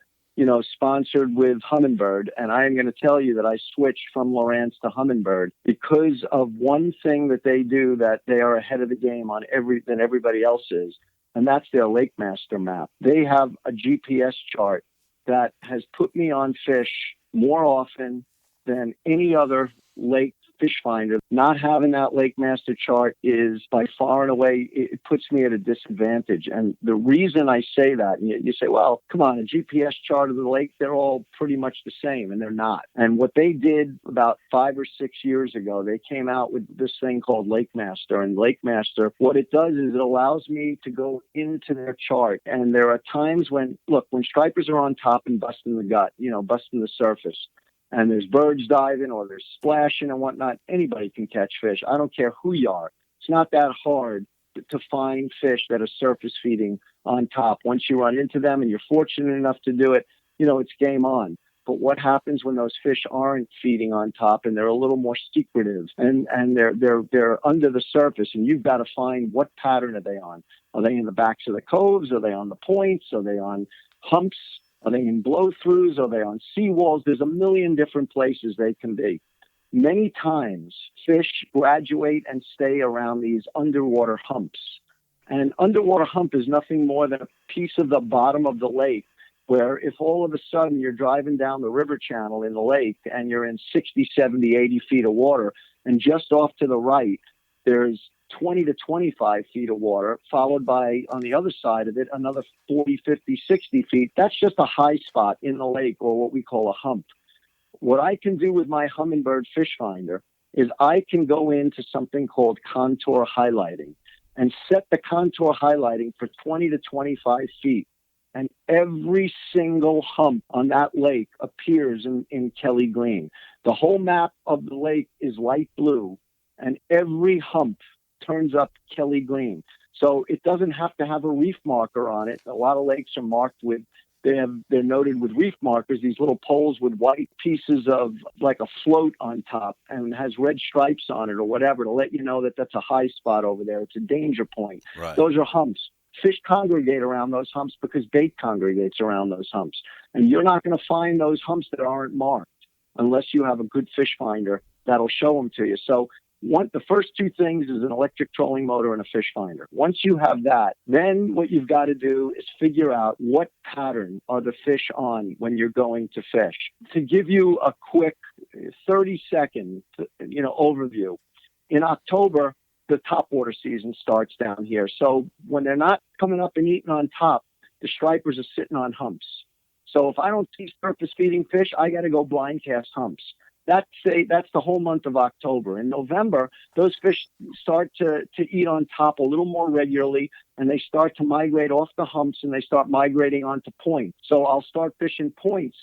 sponsored with Humminbird, and I am going to tell you that I switched from Lowrance to Humminbird because of one thing that they do that they are ahead of the game on than everybody else is, and that's their Lake Master map. They have a GPS chart that has put me on fish more often than any other lake fish finder. Not having that Lake Master chart is by far and away, it puts me at a disadvantage. And the reason I say that, and you say, well, come on, a GPS chart of the lake, they're all pretty much the same, and they're not. And what they did about 5 or 6 years ago, they came out with this thing called Lake Master. And Lake Master, what it does is it allows me to go into their chart. And there are times when stripers are on top and busting the gut, busting the surface, and there's birds diving or there's splashing and whatnot, anybody can catch fish. I don't care who you are. It's not that hard to find fish that are surface feeding on top. Once you run into them and you're fortunate enough to do it, it's game on. But what happens when those fish aren't feeding on top and they're a little more secretive and they're under the surface, and you've got to find what pattern are they on? Are they in the backs of the coves? Are they on the points? Are they on humps? Are they in blow-throughs? Are they on seawalls? There's a million different places they can be. Many times, fish graduate and stay around these underwater humps. And an underwater hump is nothing more than a piece of the bottom of the lake where if all of a sudden you're driving down the river channel in the lake and you're in 60, 70, 80 feet of water, and just off to the right, there's 20 to 25 feet of water, followed by, on the other side of it, another 40, 50, 60 feet. That's just a high spot in the lake, or what we call a hump. What I can do with my Humminbird fish finder is I can go into something called contour highlighting and set the contour highlighting for 20 to 25 feet. And every single hump on that lake appears in Kelly green. The whole map of the lake is light blue, and every hump turns up Kelly green. So it doesn't have to have a reef marker on it. A lot of lakes are marked with, they're noted with reef markers, these little poles with white pieces of like a float on top and has red stripes on it or whatever to let you know that that's a high spot over there. It's a danger point. Right. Those are humps. Fish congregate around those humps because bait congregates around those humps. And you're not going to find those humps that aren't marked unless you have a good fish finder that'll show them to you. So the first two things is an electric trolling motor and a fish finder. Once you have that, then what you've got to do is figure out what pattern are the fish on when you're going to fish. To give you a quick 30-second, overview, in October, the topwater season starts down here. So when they're not coming up and eating on top, the stripers are sitting on humps. So if I don't see surface feeding fish, I got to go blind cast humps. That's the whole month of October. In November, those fish start to eat on top a little more regularly, and they start to migrate off the humps, and they start migrating onto points. So I'll start fishing points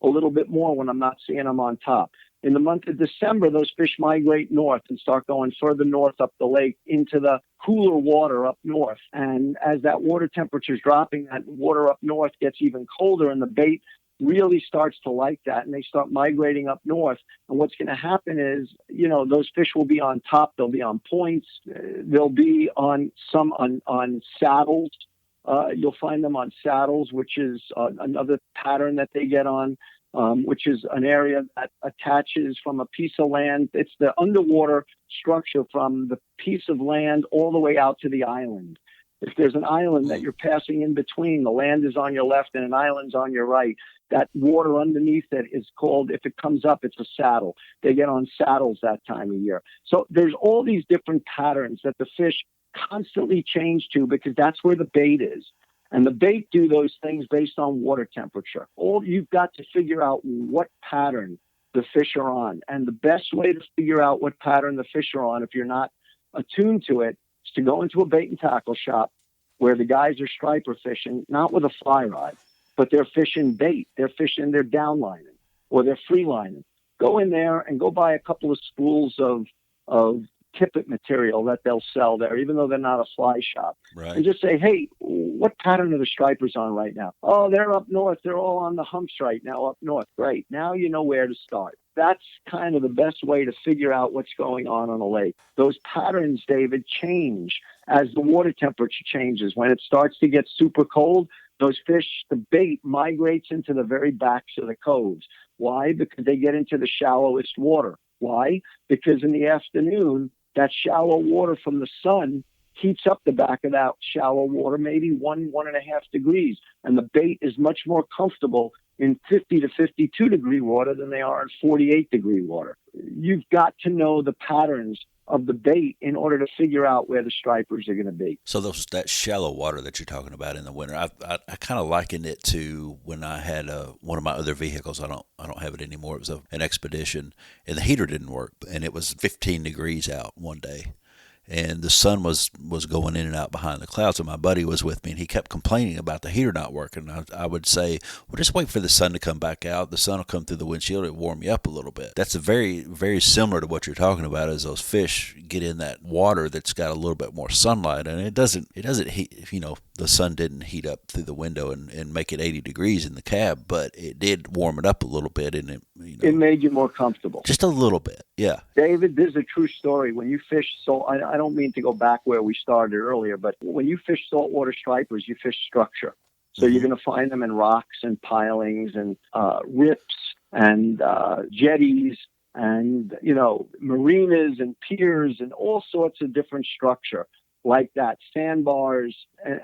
a little bit more when I'm not seeing them on top. In the month of December, those fish migrate north and start going further north up the lake into the cooler water up north. And as that water temperature is dropping, that water up north gets even colder, and the bait really starts to like that, and they start migrating up north. And what's going to happen is, those fish will be on top. They'll be on points. They'll be on saddles. You'll find them on saddles, which is another pattern that they get on, which is an area that attaches from a piece of land. It's the underwater structure from the piece of land all the way out to the island. If there's an island that you're passing in between, the land is on your left and an island's on your right. That water underneath it is called, if it comes up, it's a saddle. They get on saddles that time of year. So there's all these different patterns that the fish constantly change to because that's where the bait is. And the bait do those things based on water temperature. All you've got to figure out what pattern the fish are on. And the best way to figure out what pattern the fish are on, if you're not attuned to it, is to go into a bait and tackle shop where the guys are striper fishing, not with a fly rod, but they're fishing bait. They're downlining or they're freelining. Go in there and go buy a couple of spools of tippet material that they'll sell there, even though they're not a fly shop. Right. And just say, hey, what pattern are the stripers on right now? Oh, they're up north. They're all on the humps right now up north. Great. Now you know where to start. That's kind of the best way to figure out what's going on a lake. Those patterns, David, change as the water temperature changes. When it starts to get super cold, those fish, the bait migrates into the very backs of the coves. Why? Because they get into the shallowest water. Why? Because in the afternoon, that shallow water from the sun heats up the back of that shallow water, maybe 1.5 degrees. And the bait is much more comfortable in 50 to 52 degree water than they are in 48 degree water. You've got to know the patterns of the bait in order to figure out where the stripers are going to be. So that shallow water that you're talking about in the winter, I kind of likened it to when I had one of my other vehicles. I don't have it anymore. It was an Expedition, and the heater didn't work, and it was 15 degrees out one day. And the sun was going in and out behind the clouds, and my buddy was with me, and he kept complaining about the heater not working. I would say, well, just wait for the sun to come back out. The sun will come through the windshield and warm you up a little bit. That's very, very similar to what you're talking about, as those fish get in that water that's got a little bit more sunlight, and it doesn't heat, the sun didn't heat up through the window and make it 80 degrees in the cab, but it did warm it up a little bit, and it made you more comfortable. Just a little bit, yeah. David, this is a true story. When you fish, I don't mean to go back where we started earlier, but when you fish saltwater stripers, you fish structure. So you're going to find them in rocks and pilings and rips and jetties and, marinas and piers and all sorts of different structure like that, sandbars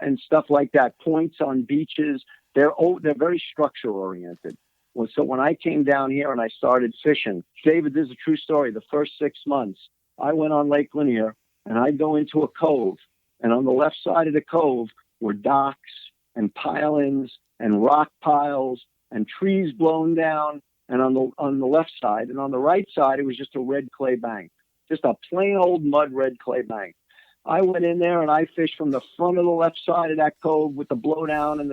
and stuff like that, points on beaches. They're very structure oriented. Well, so when I came down here and I started fishing, David, this is a true story. The first 6 months, I went on Lake Lanier and I'd go into a cove, and on the left side of the cove were docks and pilings and rock piles and trees blown down, and on the left side, and on the right side, it was just a red clay bank, just a plain old mud red clay bank. I went in there and I fished from the front of the left side of that cove with the blowdown and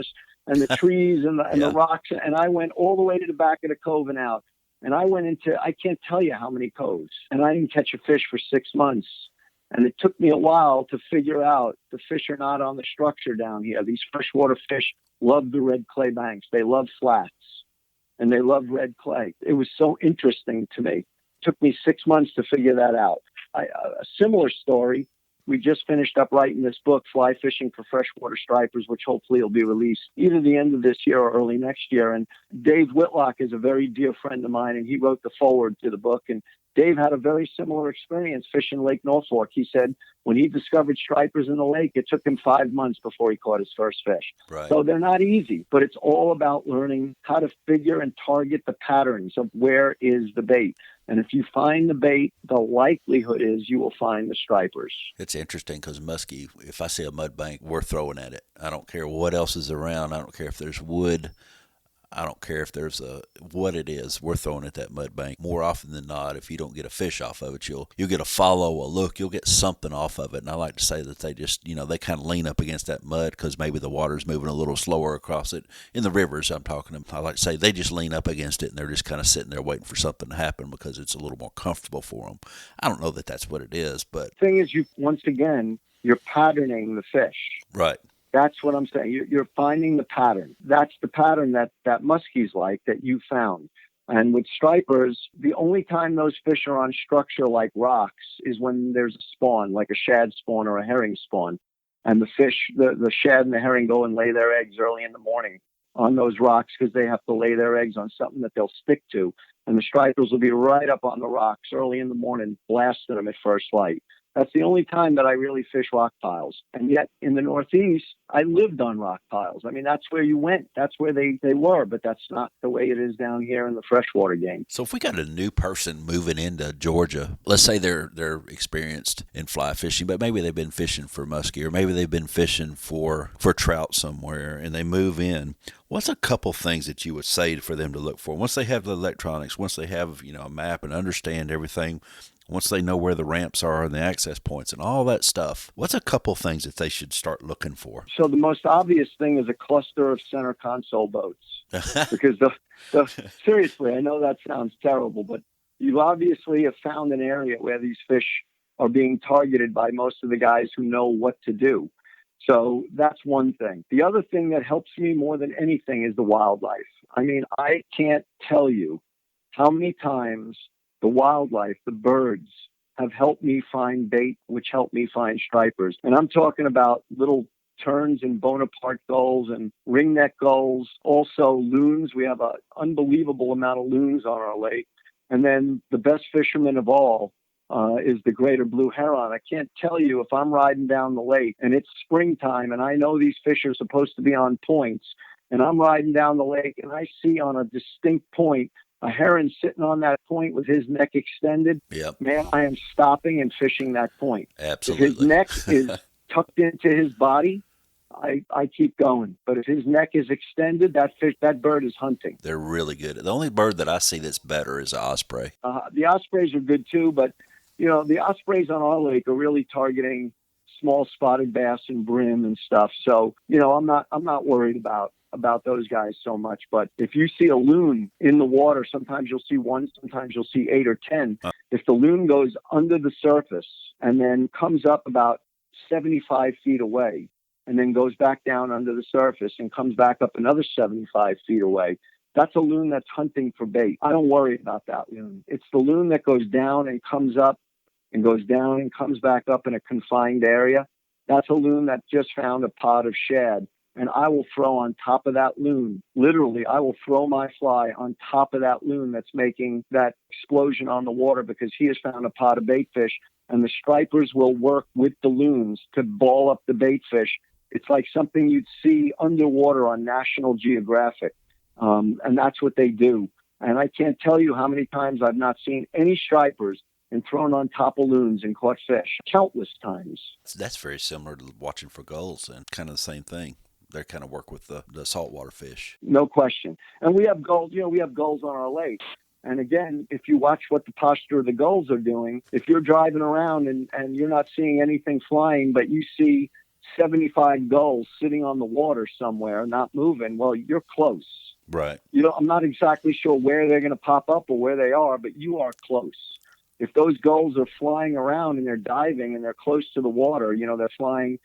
the trees and the rocks, and I went all the way to the back of the cove and out. And I went into, I can't tell you how many coves, and I didn't catch a fish for 6 months. And it took me a while to figure out the fish are not on the structure down here. These freshwater fish love the red clay banks. They love flats, and they love red clay. It was so interesting to me. It took me 6 months to figure that out. A similar story, we just finished up writing this book, Fly Fishing for Freshwater Stripers, which hopefully will be released either the end of this year or early next year. And Dave Whitlock is a very dear friend of mine, and he wrote the foreword to the book. And Dave had a very similar experience fishing Lake Norfolk. He said when he discovered stripers in the lake, it took him 5 months before he caught his first fish. Right. So they're not easy, but it's all about learning how to figure and target the patterns of where is the bait. And if you find the bait, the likelihood is you will find the stripers. It's interesting because muskie, if I see a mud bank, we're throwing at it. I don't care what else is around. I don't care if there's wood. I don't care if there's what it is. We're throwing at that mud bank. More often than not, if you don't get a fish off of it, you'll get a follow, a look. You'll get something off of it. And I like to say that they just, they kind of lean up against that mud because maybe the water's moving a little slower across it. In the rivers I'm talking about, I like to say they just lean up against it and they're just kind of sitting there waiting for something to happen because it's a little more comfortable for them. I don't know that that's what it is, but the thing is, you're patterning the fish. Right. That's what I'm saying. You're finding the pattern. That's the pattern that muskies like, that you found. And with stripers, the only time those fish are on structure like rocks is when there's a spawn, like a shad spawn or a herring spawn. And the fish, the shad and the herring go and lay their eggs early in the morning on those rocks because they have to lay their eggs on something that they'll stick to. And the stripers will be right up on the rocks early in the morning, blasting them at first light. That's the only time that I really fish rock piles. And yet in the Northeast, I lived on rock piles. I mean, that's where you went. That's where they were, but that's not the way it is down here in the freshwater game. So if we got a new person moving into Georgia, let's say they're experienced in fly fishing, but maybe they've been fishing for muskie or maybe they've been fishing for trout somewhere and they move in. What's a couple things that you would say for them to look for? Once they have the electronics, once they have, a map and understand everything, once they know where the ramps are and the access points and all that stuff, what's a couple things that they should start looking for? So the most obvious thing is a cluster of center console boats. Because seriously, I know that sounds terrible, but you obviously have found an area where these fish are being targeted by most of the guys who know what to do. So that's one thing. The other thing that helps me more than anything is the wildlife. I mean, I can't tell you how many times the wildlife, the birds, have helped me find bait, which helped me find stripers. And I'm talking about little terns and Bonaparte gulls and ringneck gulls, also loons. We have an unbelievable amount of loons on our lake. And then the best fisherman of all is the greater blue heron. I can't tell you, if I'm riding down the lake and it's springtime and I know these fish are supposed to be on points, and I'm riding down the lake and I see on a distinct point a heron sitting on that point with his neck extended, Yep. Man, I am stopping and fishing that point. Absolutely. If his neck is tucked into his body, I keep going. But if his neck is extended, that bird is hunting. They're really good. The only bird that I see that's better is an osprey. The ospreys are good too, but the ospreys on our lake are really targeting small spotted bass and brim and stuff. So I'm not worried about those guys so much. But if you see a loon in the water, sometimes you'll see one, sometimes you'll see 8 or 10. If the loon goes under the surface and then comes up about 75 feet away and then goes back down under the surface and comes back up another 75 feet away, that's a loon that's hunting for bait. I don't worry about that loon. It's the loon that goes down and comes up and goes down and comes back up in a confined area. That's a loon that just found a pod of shad. and I will throw on top of that loon. Literally, I will throw my fly on top of that loon that's making that explosion on the water because he has found a pot of bait fish, and the stripers will work with the loons to ball up the bait fish. It's like something you'd see underwater on National Geographic, and that's what they do. And I can't tell you how many times I've not seen any stripers and thrown on top of loons and caught fish. Countless times. That's very similar to watching for gulls and kind of the same thing. They kind of work with the saltwater fish. No question. And we have gulls, we have gulls on our lake. And again, if you watch what the posture of the gulls are doing, if you're driving around and you're not seeing anything flying, but you see 75 gulls sitting on the water somewhere, not moving, well, you're close. Right. I'm not exactly sure where they're going to pop up or where they are, but you are close. If those gulls are flying around and they're diving and they're close to the water, they're flying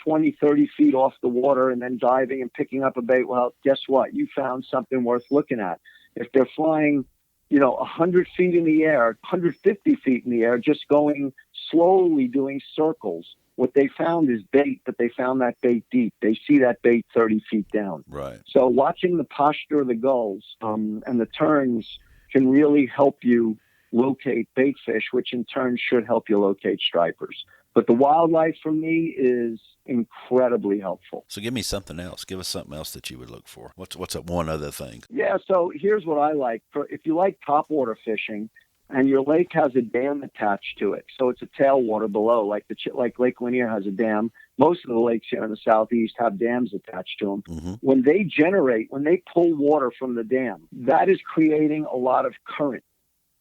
20, 30 feet off the water and then diving and picking up a bait, well, guess what? You found something worth looking at. If they're flying, 100 feet in the air, 150 feet in the air, just going slowly doing circles, what they found is bait, but they found that bait deep. They see that bait 30 feet down. Right. So watching the posture of the gulls and the turns can really help you locate bait fish, which in turn should help you locate stripers. But the wildlife for me is incredibly helpful. So give me something else. Give us something else that you would look for. What's one other thing? Yeah, so here's what I like. If you like topwater fishing and your lake has a dam attached to it, so it's a tailwater below, like Lake Lanier has a dam. Most of the lakes here in the Southeast have dams attached to them. Mm-hmm. When they pull water from the dam, that is creating a lot of current.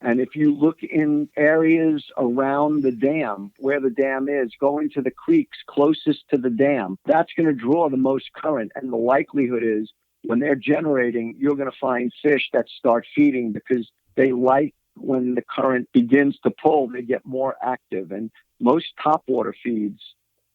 And if you look in areas around the dam, where the dam is, going to the creeks closest to the dam, that's going to draw the most current. And the likelihood is when they're generating, you're going to find fish that start feeding because they like when the current begins to pull, they get more active. And most topwater feeds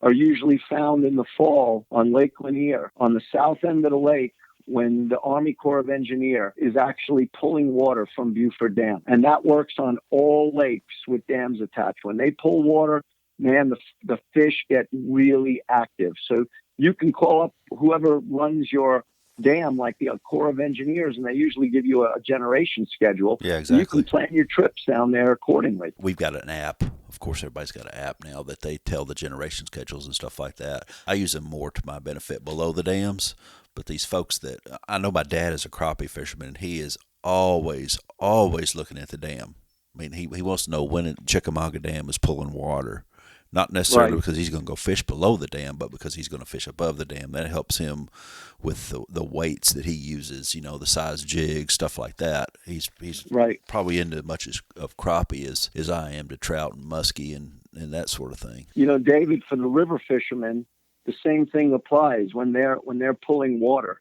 are usually found in the fall on Lake Lanier, on the south end of the lake, when the Army Corps of Engineers is actually pulling water from Buford Dam. And that works on all lakes with dams attached. When they pull water, man, the fish get really active. So you can call up whoever runs your dam, like the Corps of Engineers, and they usually give you a generation schedule. Yeah, exactly. You can plan your trips down there accordingly. We've got an app. Of course, everybody's got an app now that they tell the generation schedules and stuff like that. I use them more to my benefit below the dams. But these folks that I know, my dad is a crappie fisherman, and he is always looking at the dam. I mean, he wants to know when Chickamauga Dam is pulling water. Not necessarily because he's going to go fish below the dam, but because he's going to fish above the dam. That helps him with the weights that he uses, the size jig, stuff like that. He's right. Probably into as much of crappie as I am to trout and muskie and that sort of thing. David, for the river fishermen, the same thing applies when they're pulling water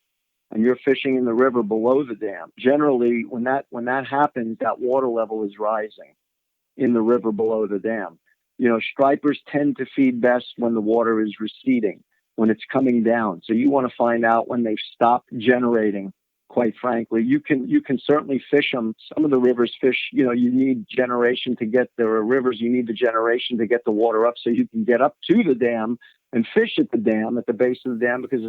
and you're fishing in the river below the dam. Generally, when that happens, that water level is rising in the river below the dam. Stripers tend to feed best when the water is receding, when it's coming down. So you want to find out when they've stopped generating. Quite frankly, you can certainly fish them. Some of the rivers fish, you need generation to get the rivers. You need the generation to get the water up so you can get up to the dam and fish at the dam, at the base of the dam, because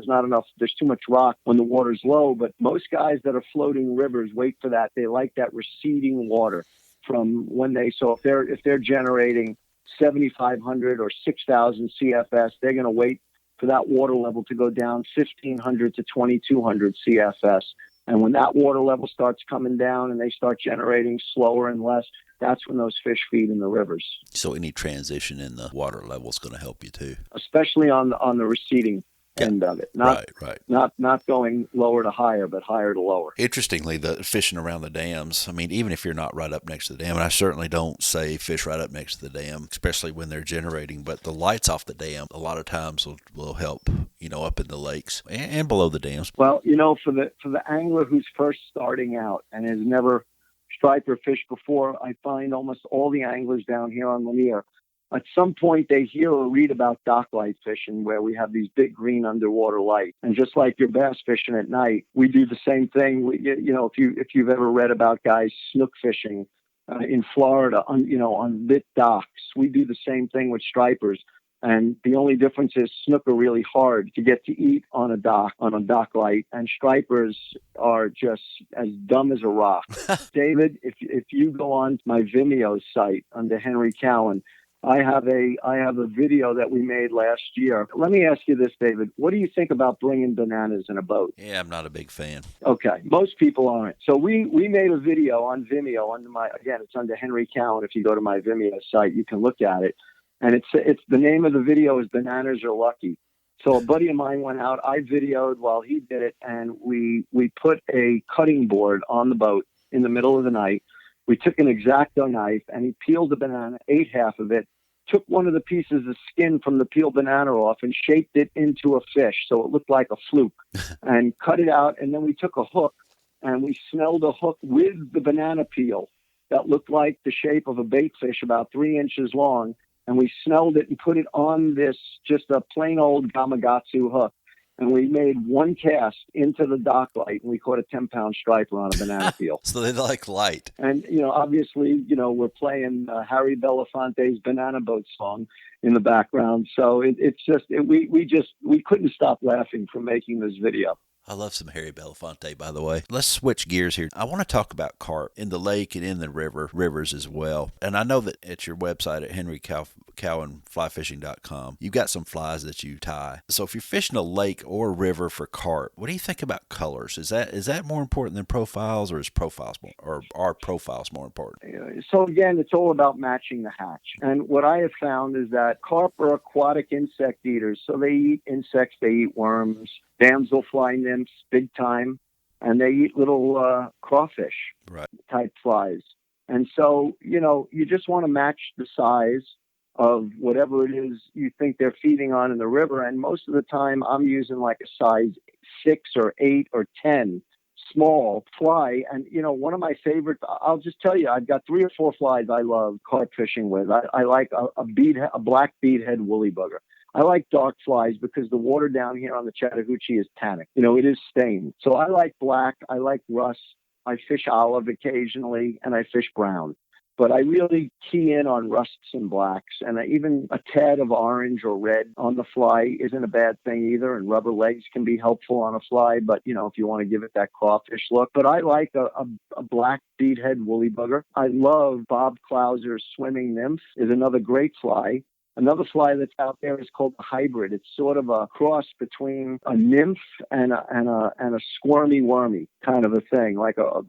there's too much rock when the water's low. But most guys that are floating rivers wait for that. They like that receding water from so if they're generating 7,500 or 6,000 CFS, they're going to wait for that water level to go down 1,500 to 2,200 CFS. And when that water level starts coming down and they start generating slower and less, that's when those fish feed in the rivers. So any transition in the water level is going to help you too, especially on the receding end of it. Right. Not going lower to higher, but higher to lower. Interestingly, the fishing around the dams, I mean, even if you're not right up next to the dam, and I certainly don't say fish right up next to the dam, especially when they're generating, but the lights off the dam a lot of times will help, up in the lakes and below the dams. Well, for the angler who's first starting out and has never striper fished before, I find almost all the anglers down here on Lanier, at some point they hear or read about dock light fishing, where we have these big green underwater lights. And just like your bass fishing at night, we do the same thing. If you've ever read about guys snook fishing in Florida, on lit docks, we do the same thing with stripers. And the only difference is snook are really hard to get to eat on a dock light, and stripers are just as dumb as a rock. David, if you go on my Vimeo site under Henry Cowen, I have a video that we made last year. Let me ask you this, David. What do you think about bringing bananas in a boat? Yeah, I'm not a big fan. Okay, most people aren't. So we made a video on Vimeo it's under Henry Cowen. If you go to my Vimeo site, you can look at it. And it's the name of the video is Bananas Are Lucky. So a buddy of mine went out, I videoed while he did it, and we put a cutting board on the boat in the middle of the night. We took an X-Acto knife, and he peeled the banana, ate half of it, took one of the pieces of skin from the peeled banana off and shaped it into a fish so it looked like a fluke, and cut it out. And then we took a hook, and we snelled a hook with the banana peel that looked like the shape of a bait fish about 3 inches long. And we snelled it and put it on this, just a plain old Gamakatsu hook. And we made one cast into the dock light, and we caught a 10-pound striper on a banana peel. So they like light. And, obviously, we're playing Harry Belafonte's Banana Boat song in the background. So we couldn't stop laughing from making this video. I love some Harry Belafonte, by the way. Let's switch gears here. I want to talk about carp in the lake and in the rivers as well. And I know that at your website at henrycowenflyfishing.com, you've got some flies that you tie. So if you're fishing a lake or a river for carp, what do you think about colors? Is that more important than profiles, or are profiles more important? So again, it's all about matching the hatch. And what I have found is that carp are aquatic insect eaters. So they eat insects, they eat worms, damselfly nymphs, big time, and they eat little crawfish type flies. And so, you just want to match the size of whatever it is you think they're feeding on in the river. And most of the time I'm using like a size 6 or 8 or 10 small fly. And, one of my favorites, I'll just tell you, I've got 3 or 4 flies I love carp fishing with. I like a black beadhead woolly bugger. I like dark flies because the water down here on the Chattahoochee is tannic. It is stained. So I like black. I like rust. I fish olive occasionally, and I fish brown. But I really key in on rusts and blacks. And even a tad of orange or red on the fly isn't a bad thing either. And rubber legs can be helpful on a fly. But, if you want to give it that crawfish look. But I like a black beadhead woolly bugger. I love Bob Clauser's swimming nymph is another great fly. Another fly that's out there is called a hybrid. It's sort of a cross between a nymph and a squirmy wormy kind of a thing, like a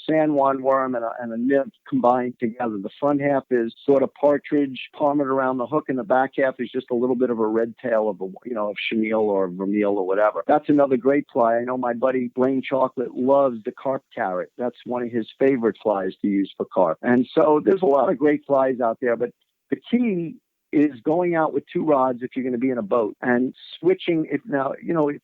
San Juan worm and a nymph combined together. The front half is sort of partridge, palmed around the hook, and the back half is just a little bit of a red tail of of chenille or vermeil or whatever. That's another great fly. I know my buddy Blaine Chocolate loves the carp carrot. That's one of his favorite flies to use for carp. And so there's a lot of great flies out there, but the key is going out with 2 rods if you're going to be in a boat, and switching. If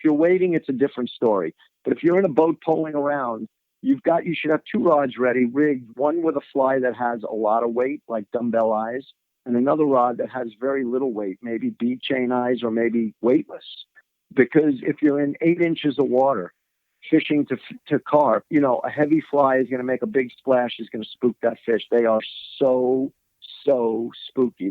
you're waiting, it's a different story. But if you're in a boat pulling around, you should have 2 rods ready, rigged, one with a fly that has a lot of weight, like dumbbell eyes, and another rod that has very little weight, maybe bead chain eyes or maybe weightless. Because if you're in 8 inches of water fishing to carp, a heavy fly is going to make a big splash, is going to spook that fish. They are so spooky.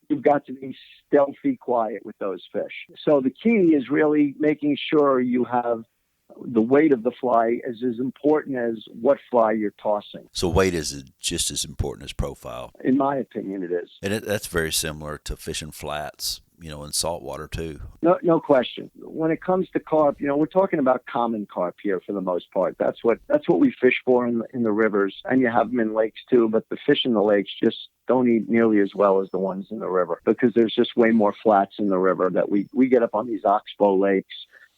You've got to be stealthy quiet with those fish. So the key is really making sure you have the weight of the fly is as important as what fly you're tossing. So weight is just as important as profile? In my opinion, it is. And that's very similar to fishing flats, in saltwater too. No question. When it comes to carp, we're talking about common carp here for the most part. That's what we fish for in the rivers, and you have them in lakes too. But the fish in the lakes just don't eat nearly as well as the ones in the river because there's just way more flats in the river. That we get up on these oxbow lakes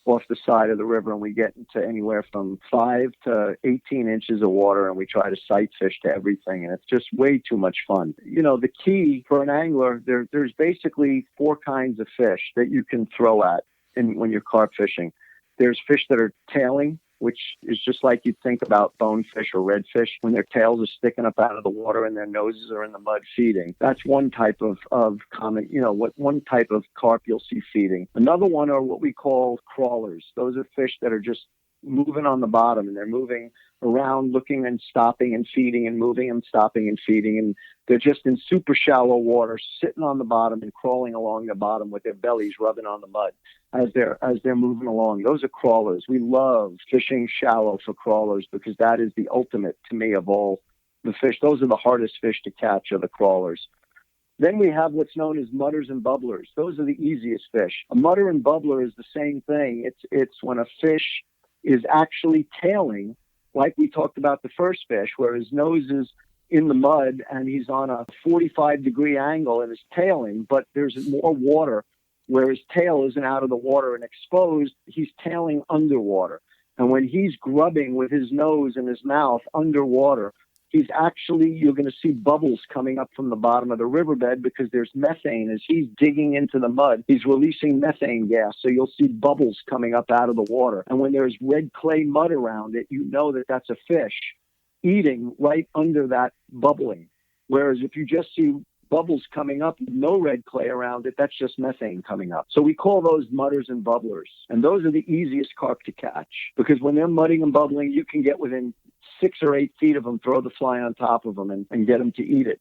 off the side of the river, and we get into anywhere from 5 to 18 inches of water, and we try to sight fish to everything, and it's just way too much fun. The key for an angler, there's basically 4 kinds of fish that you can throw at when you're carp fishing. There's fish that are tailing, which is just like you'd think about bonefish or redfish when their tails are sticking up out of the water and their noses are in the mud feeding. That's one type of common, one type of carp you'll see feeding. Another one are what we call crawlers. Those are fish that are just moving on the bottom, and they're moving around, looking and stopping and feeding and moving and stopping and feeding. And they're just in super shallow water, sitting on the bottom and crawling along the bottom with their bellies rubbing on the mud as they're moving along. Those are crawlers. We love fishing shallow for crawlers because that is the ultimate to me of all the fish. Those are the hardest fish to catch, are the crawlers. Then we have what's known as mudders and bubblers. Those are the easiest fish. A mudder and bubbler is the same thing. It's when a fish is actually tailing, like we talked about the first fish, where his nose is in the mud and he's on a 45-degree angle and is tailing, but there's more water where his tail isn't out of the water and exposed. He's tailing underwater. And when he's grubbing with his nose and his mouth underwater, you're going to see bubbles coming up from the bottom of the riverbed because there's methane. As he's digging into the mud, he's releasing methane gas. So you'll see bubbles coming up out of the water. And when there's red clay mud around it, you know that that's a fish eating right under that bubbling. Whereas if you just see bubbles coming up, no red clay around it, that's just methane coming up. So we call those mudders and bubblers. And those are the easiest carp to catch because when they're mudding and bubbling, you can get within 6 or 8 feet of them, throw the fly on top of them and get them to eat it.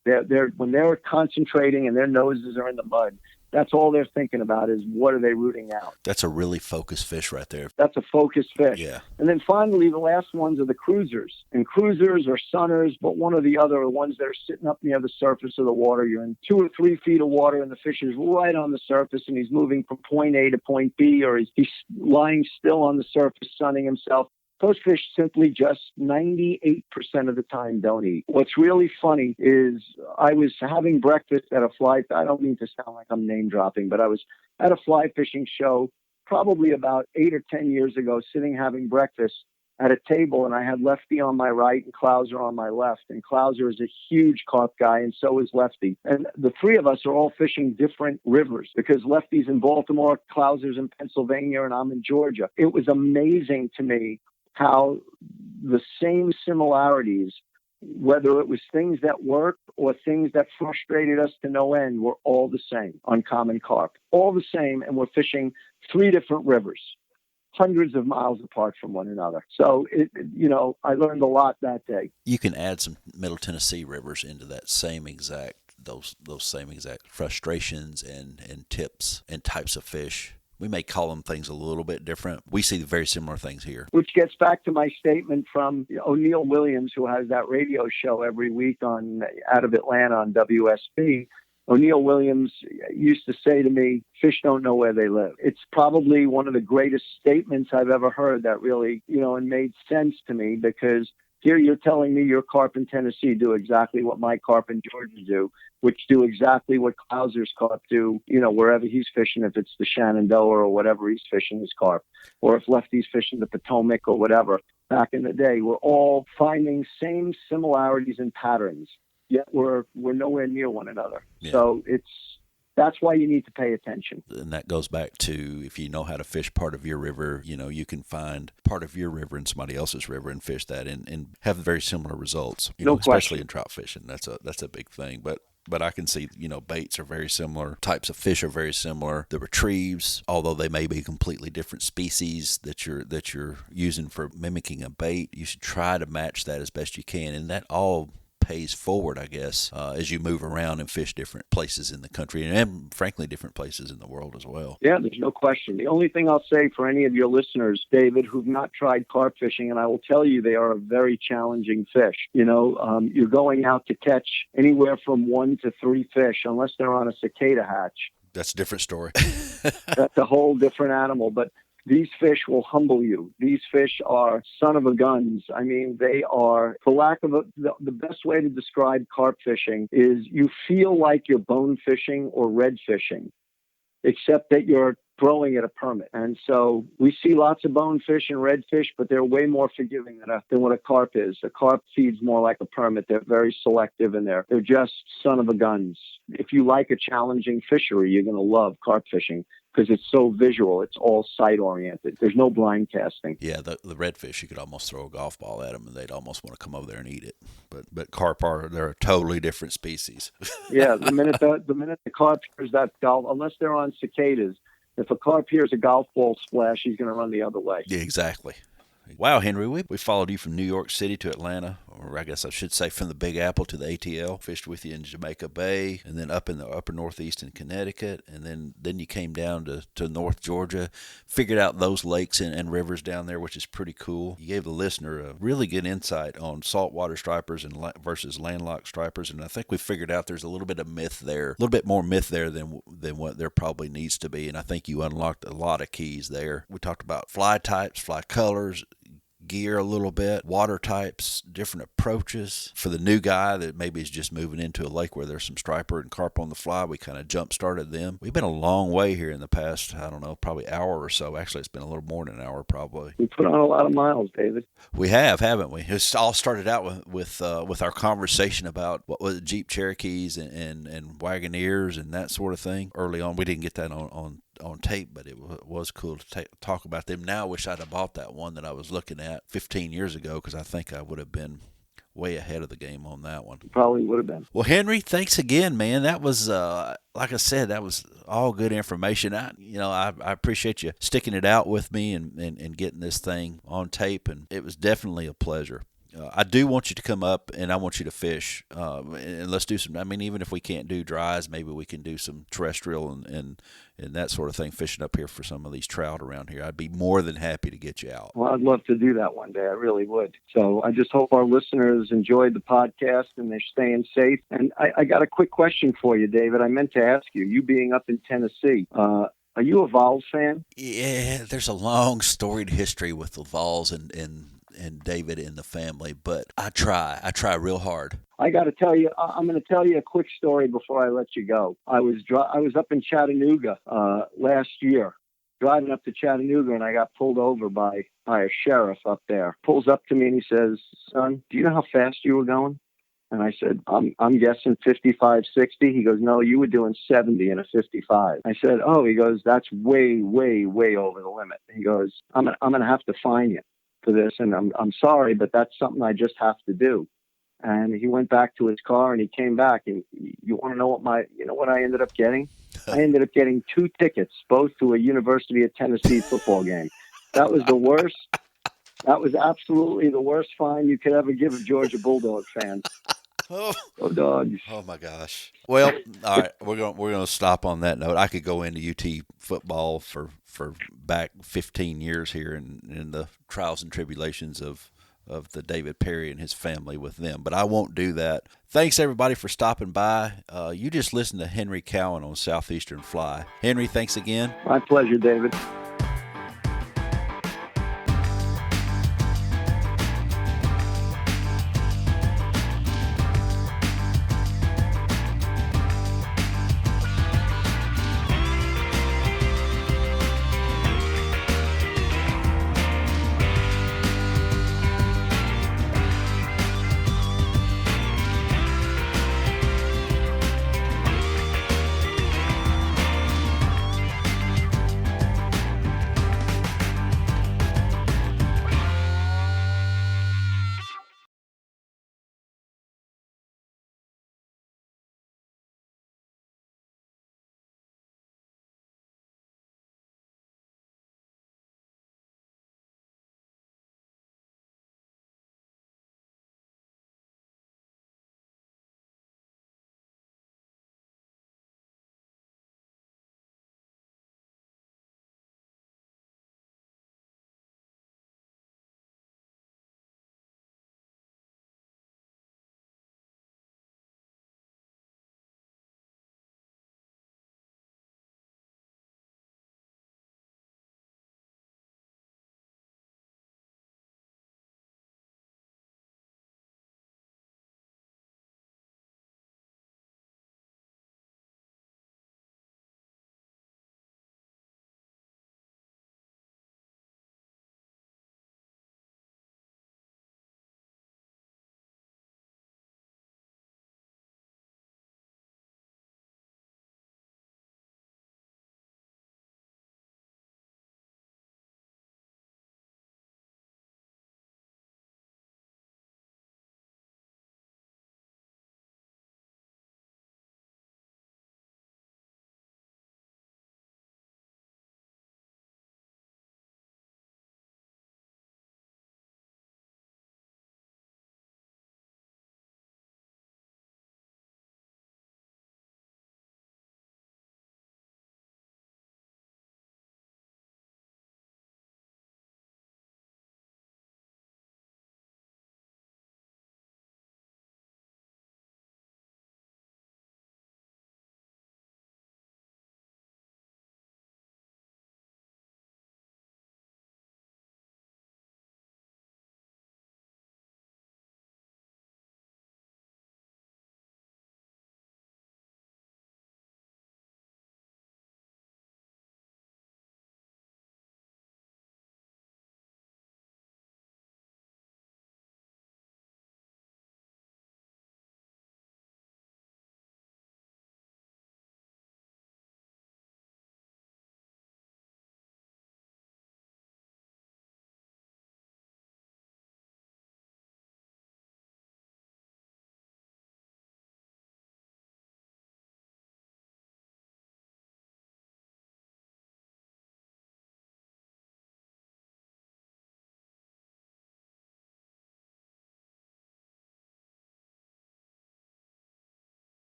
When they're concentrating and their noses are in the mud, that's all they're thinking about is what are they rooting out. That's a really focused fish right there. That's a focused fish. Yeah. And then finally, the last ones are the cruisers. And cruisers are sunners, but one or the other are the ones that are sitting up near the surface of the water. You're in 2 or 3 feet of water and the fish is right on the surface and he's moving from point A to point B, or he's lying still on the surface sunning himself. Those fish simply just 98% of the time don't eat. What's really funny is I was having breakfast at a fly. I don't mean to sound like I'm name dropping, but I was at a fly fishing show probably about 8 or 10 years ago, sitting having breakfast at a table, and I had Lefty on my right and Clouser on my left. And Clouser is a huge carp guy, and so is Lefty. And the three of us are all fishing different rivers because Lefty's in Baltimore, Clouser's in Pennsylvania, and I'm in Georgia. It was amazing to me how the same similarities, whether it was things that worked or things that frustrated us to no end, were all the same on common carp. All the same, and we're fishing 3 different rivers, hundreds of miles apart from one another. So, I learned a lot that day. You can add some Middle Tennessee rivers into that same exact, those same exact frustrations and tips and types of fish. We may call them things a little bit different. We see very similar things here. Which gets back to my statement from O'Neill Williams, who has that radio show every week out of Atlanta on WSB. O'Neill Williams used to say to me, fish don't know where they live. It's probably one of the greatest statements I've ever heard that really, and made sense to me because here you're telling me your carp in Tennessee do exactly what my carp in Georgia do, which do exactly what Clouser's carp do, wherever he's fishing, if it's the Shenandoah or whatever he's fishing his carp, or if Lefty's fishing the Potomac or whatever. Back in the day, we're all finding same similarities and patterns, yet we're nowhere near one another. Yeah. So that's why you need to pay attention. And that goes back to if you know how to fish part of your river, you can find part of your river in somebody else's river and fish that and have very similar results, especially in trout fishing. That's a big thing. But I can see, baits are very similar. Types of fish are very similar. The retrieves, although they may be completely different species that you're using for mimicking a bait, you should try to match that as best you can. And that all pays forward, I guess, as you move around and fish different places in the country and frankly, different places in the world as well. Yeah, there's no question. The only thing I'll say for any of your listeners, David, who've not tried carp fishing, and I will tell you they are a very challenging fish. You're going out to catch anywhere from 1 to 3 fish, unless they're on a cicada hatch. That's a different story. That's a whole different animal, but these fish will humble you. These fish are son of a guns. I mean, they are, for lack of the best way to describe carp fishing is you feel like you're bone fishing or red fishing, except that you're throwing at a permit. And so we see lots of bonefish and redfish, but they're way more forgiving than what a carp is. A carp feeds more like a permit. They're very selective and they're just son of a guns. If you like a challenging fishery, you're going to love carp fishing because it's so visual. It's all sight-oriented. There's no blind casting. Yeah, the redfish, you could almost throw a golf ball at them and they'd almost want to come over there and eat it. But carp they're a totally different species. Yeah, the minute the carp hears that golf, unless they're on cicadas, if a carp hears a golf ball splash, he's going to run the other way. Yeah, exactly. Wow, Henry, we followed you from New York City to Atlanta, or I guess I should say from the Big Apple to the ATL. Fished with you in Jamaica Bay, and then up in the upper Northeast in Connecticut, and then you came down to North Georgia, figured out those lakes and rivers down there, which is pretty cool. You gave the listener a really good insight on saltwater stripers versus landlocked stripers, and I think we figured out there's a little bit of myth there, a little bit more myth there than what there probably needs to be, and I think you unlocked a lot of keys there. We talked about fly types, fly colors, gear a little bit, water types, different approaches. For the new guy that maybe is just moving into a lake where there's some striper and carp on the fly, we kind of jump-started them. We've been a long way here in the past, I don't know, probably hour or so. Actually, it's been a little more than an hour probably. We put on a lot of miles, David. We have, haven't we? It's all started out with our conversation about what was it, Jeep Cherokees and Wagoneers and that sort of thing. Early on, we didn't get that on tape, but it was cool to talk about them. Now I wish I'd have bought that one that I was looking at 15 years ago, because I think I would have been way ahead of the game on that one. Probably would have been. Well, Henry, thanks again, man. That was, like I said, that was all good information. I appreciate you sticking it out with me and getting this thing on tape, and it was definitely a pleasure. I do want you to come up, and I want you to fish, and let's do some. I mean, even if we can't do dries, maybe we can do some terrestrial and that sort of thing, fishing up here for some of these trout around here. I'd be more than happy to get you out. Well, I'd love to do that one day. I really would. So I just hope our listeners enjoyed the podcast and they're staying safe. And I got a quick question for you, David. I meant to ask you, being up in Tennessee, are you a Vols fan? Yeah, there's a long storied history with the Vols and David in the family, but I try real hard. I got to tell you, I'm going to tell you a quick story before I let you go. I was up in Chattanooga last year, driving up to Chattanooga, and I got pulled over by a sheriff up there. Pulls up to me and he says, "Son, do you know how fast you were going?" And I said, I'm guessing 55, 60. He goes, "No, you were doing 70 in a 55. I said, "Oh," he goes, "that's way, way, way over the limit." He goes, I'm going to have to fine you for this, and I'm sorry, but that's something I just have to do." And he went back to his car and he came back, and you want to know what I ended up getting? I ended up getting 2 tickets, both to a University of Tennessee football game. That was the worst. That was absolutely the worst fine you could ever give a Georgia Bulldog fan. Oh, dogs. Oh my gosh. Well, all right, we're going to stop on that note. I could go into UT football for back 15 years here in the trials and tribulations of the David Perry and his family with them, but I won't do that. Thanks everybody for stopping by. You just listened to Henry Cowen on Southeastern Fly. Henry, thanks again. My pleasure, David.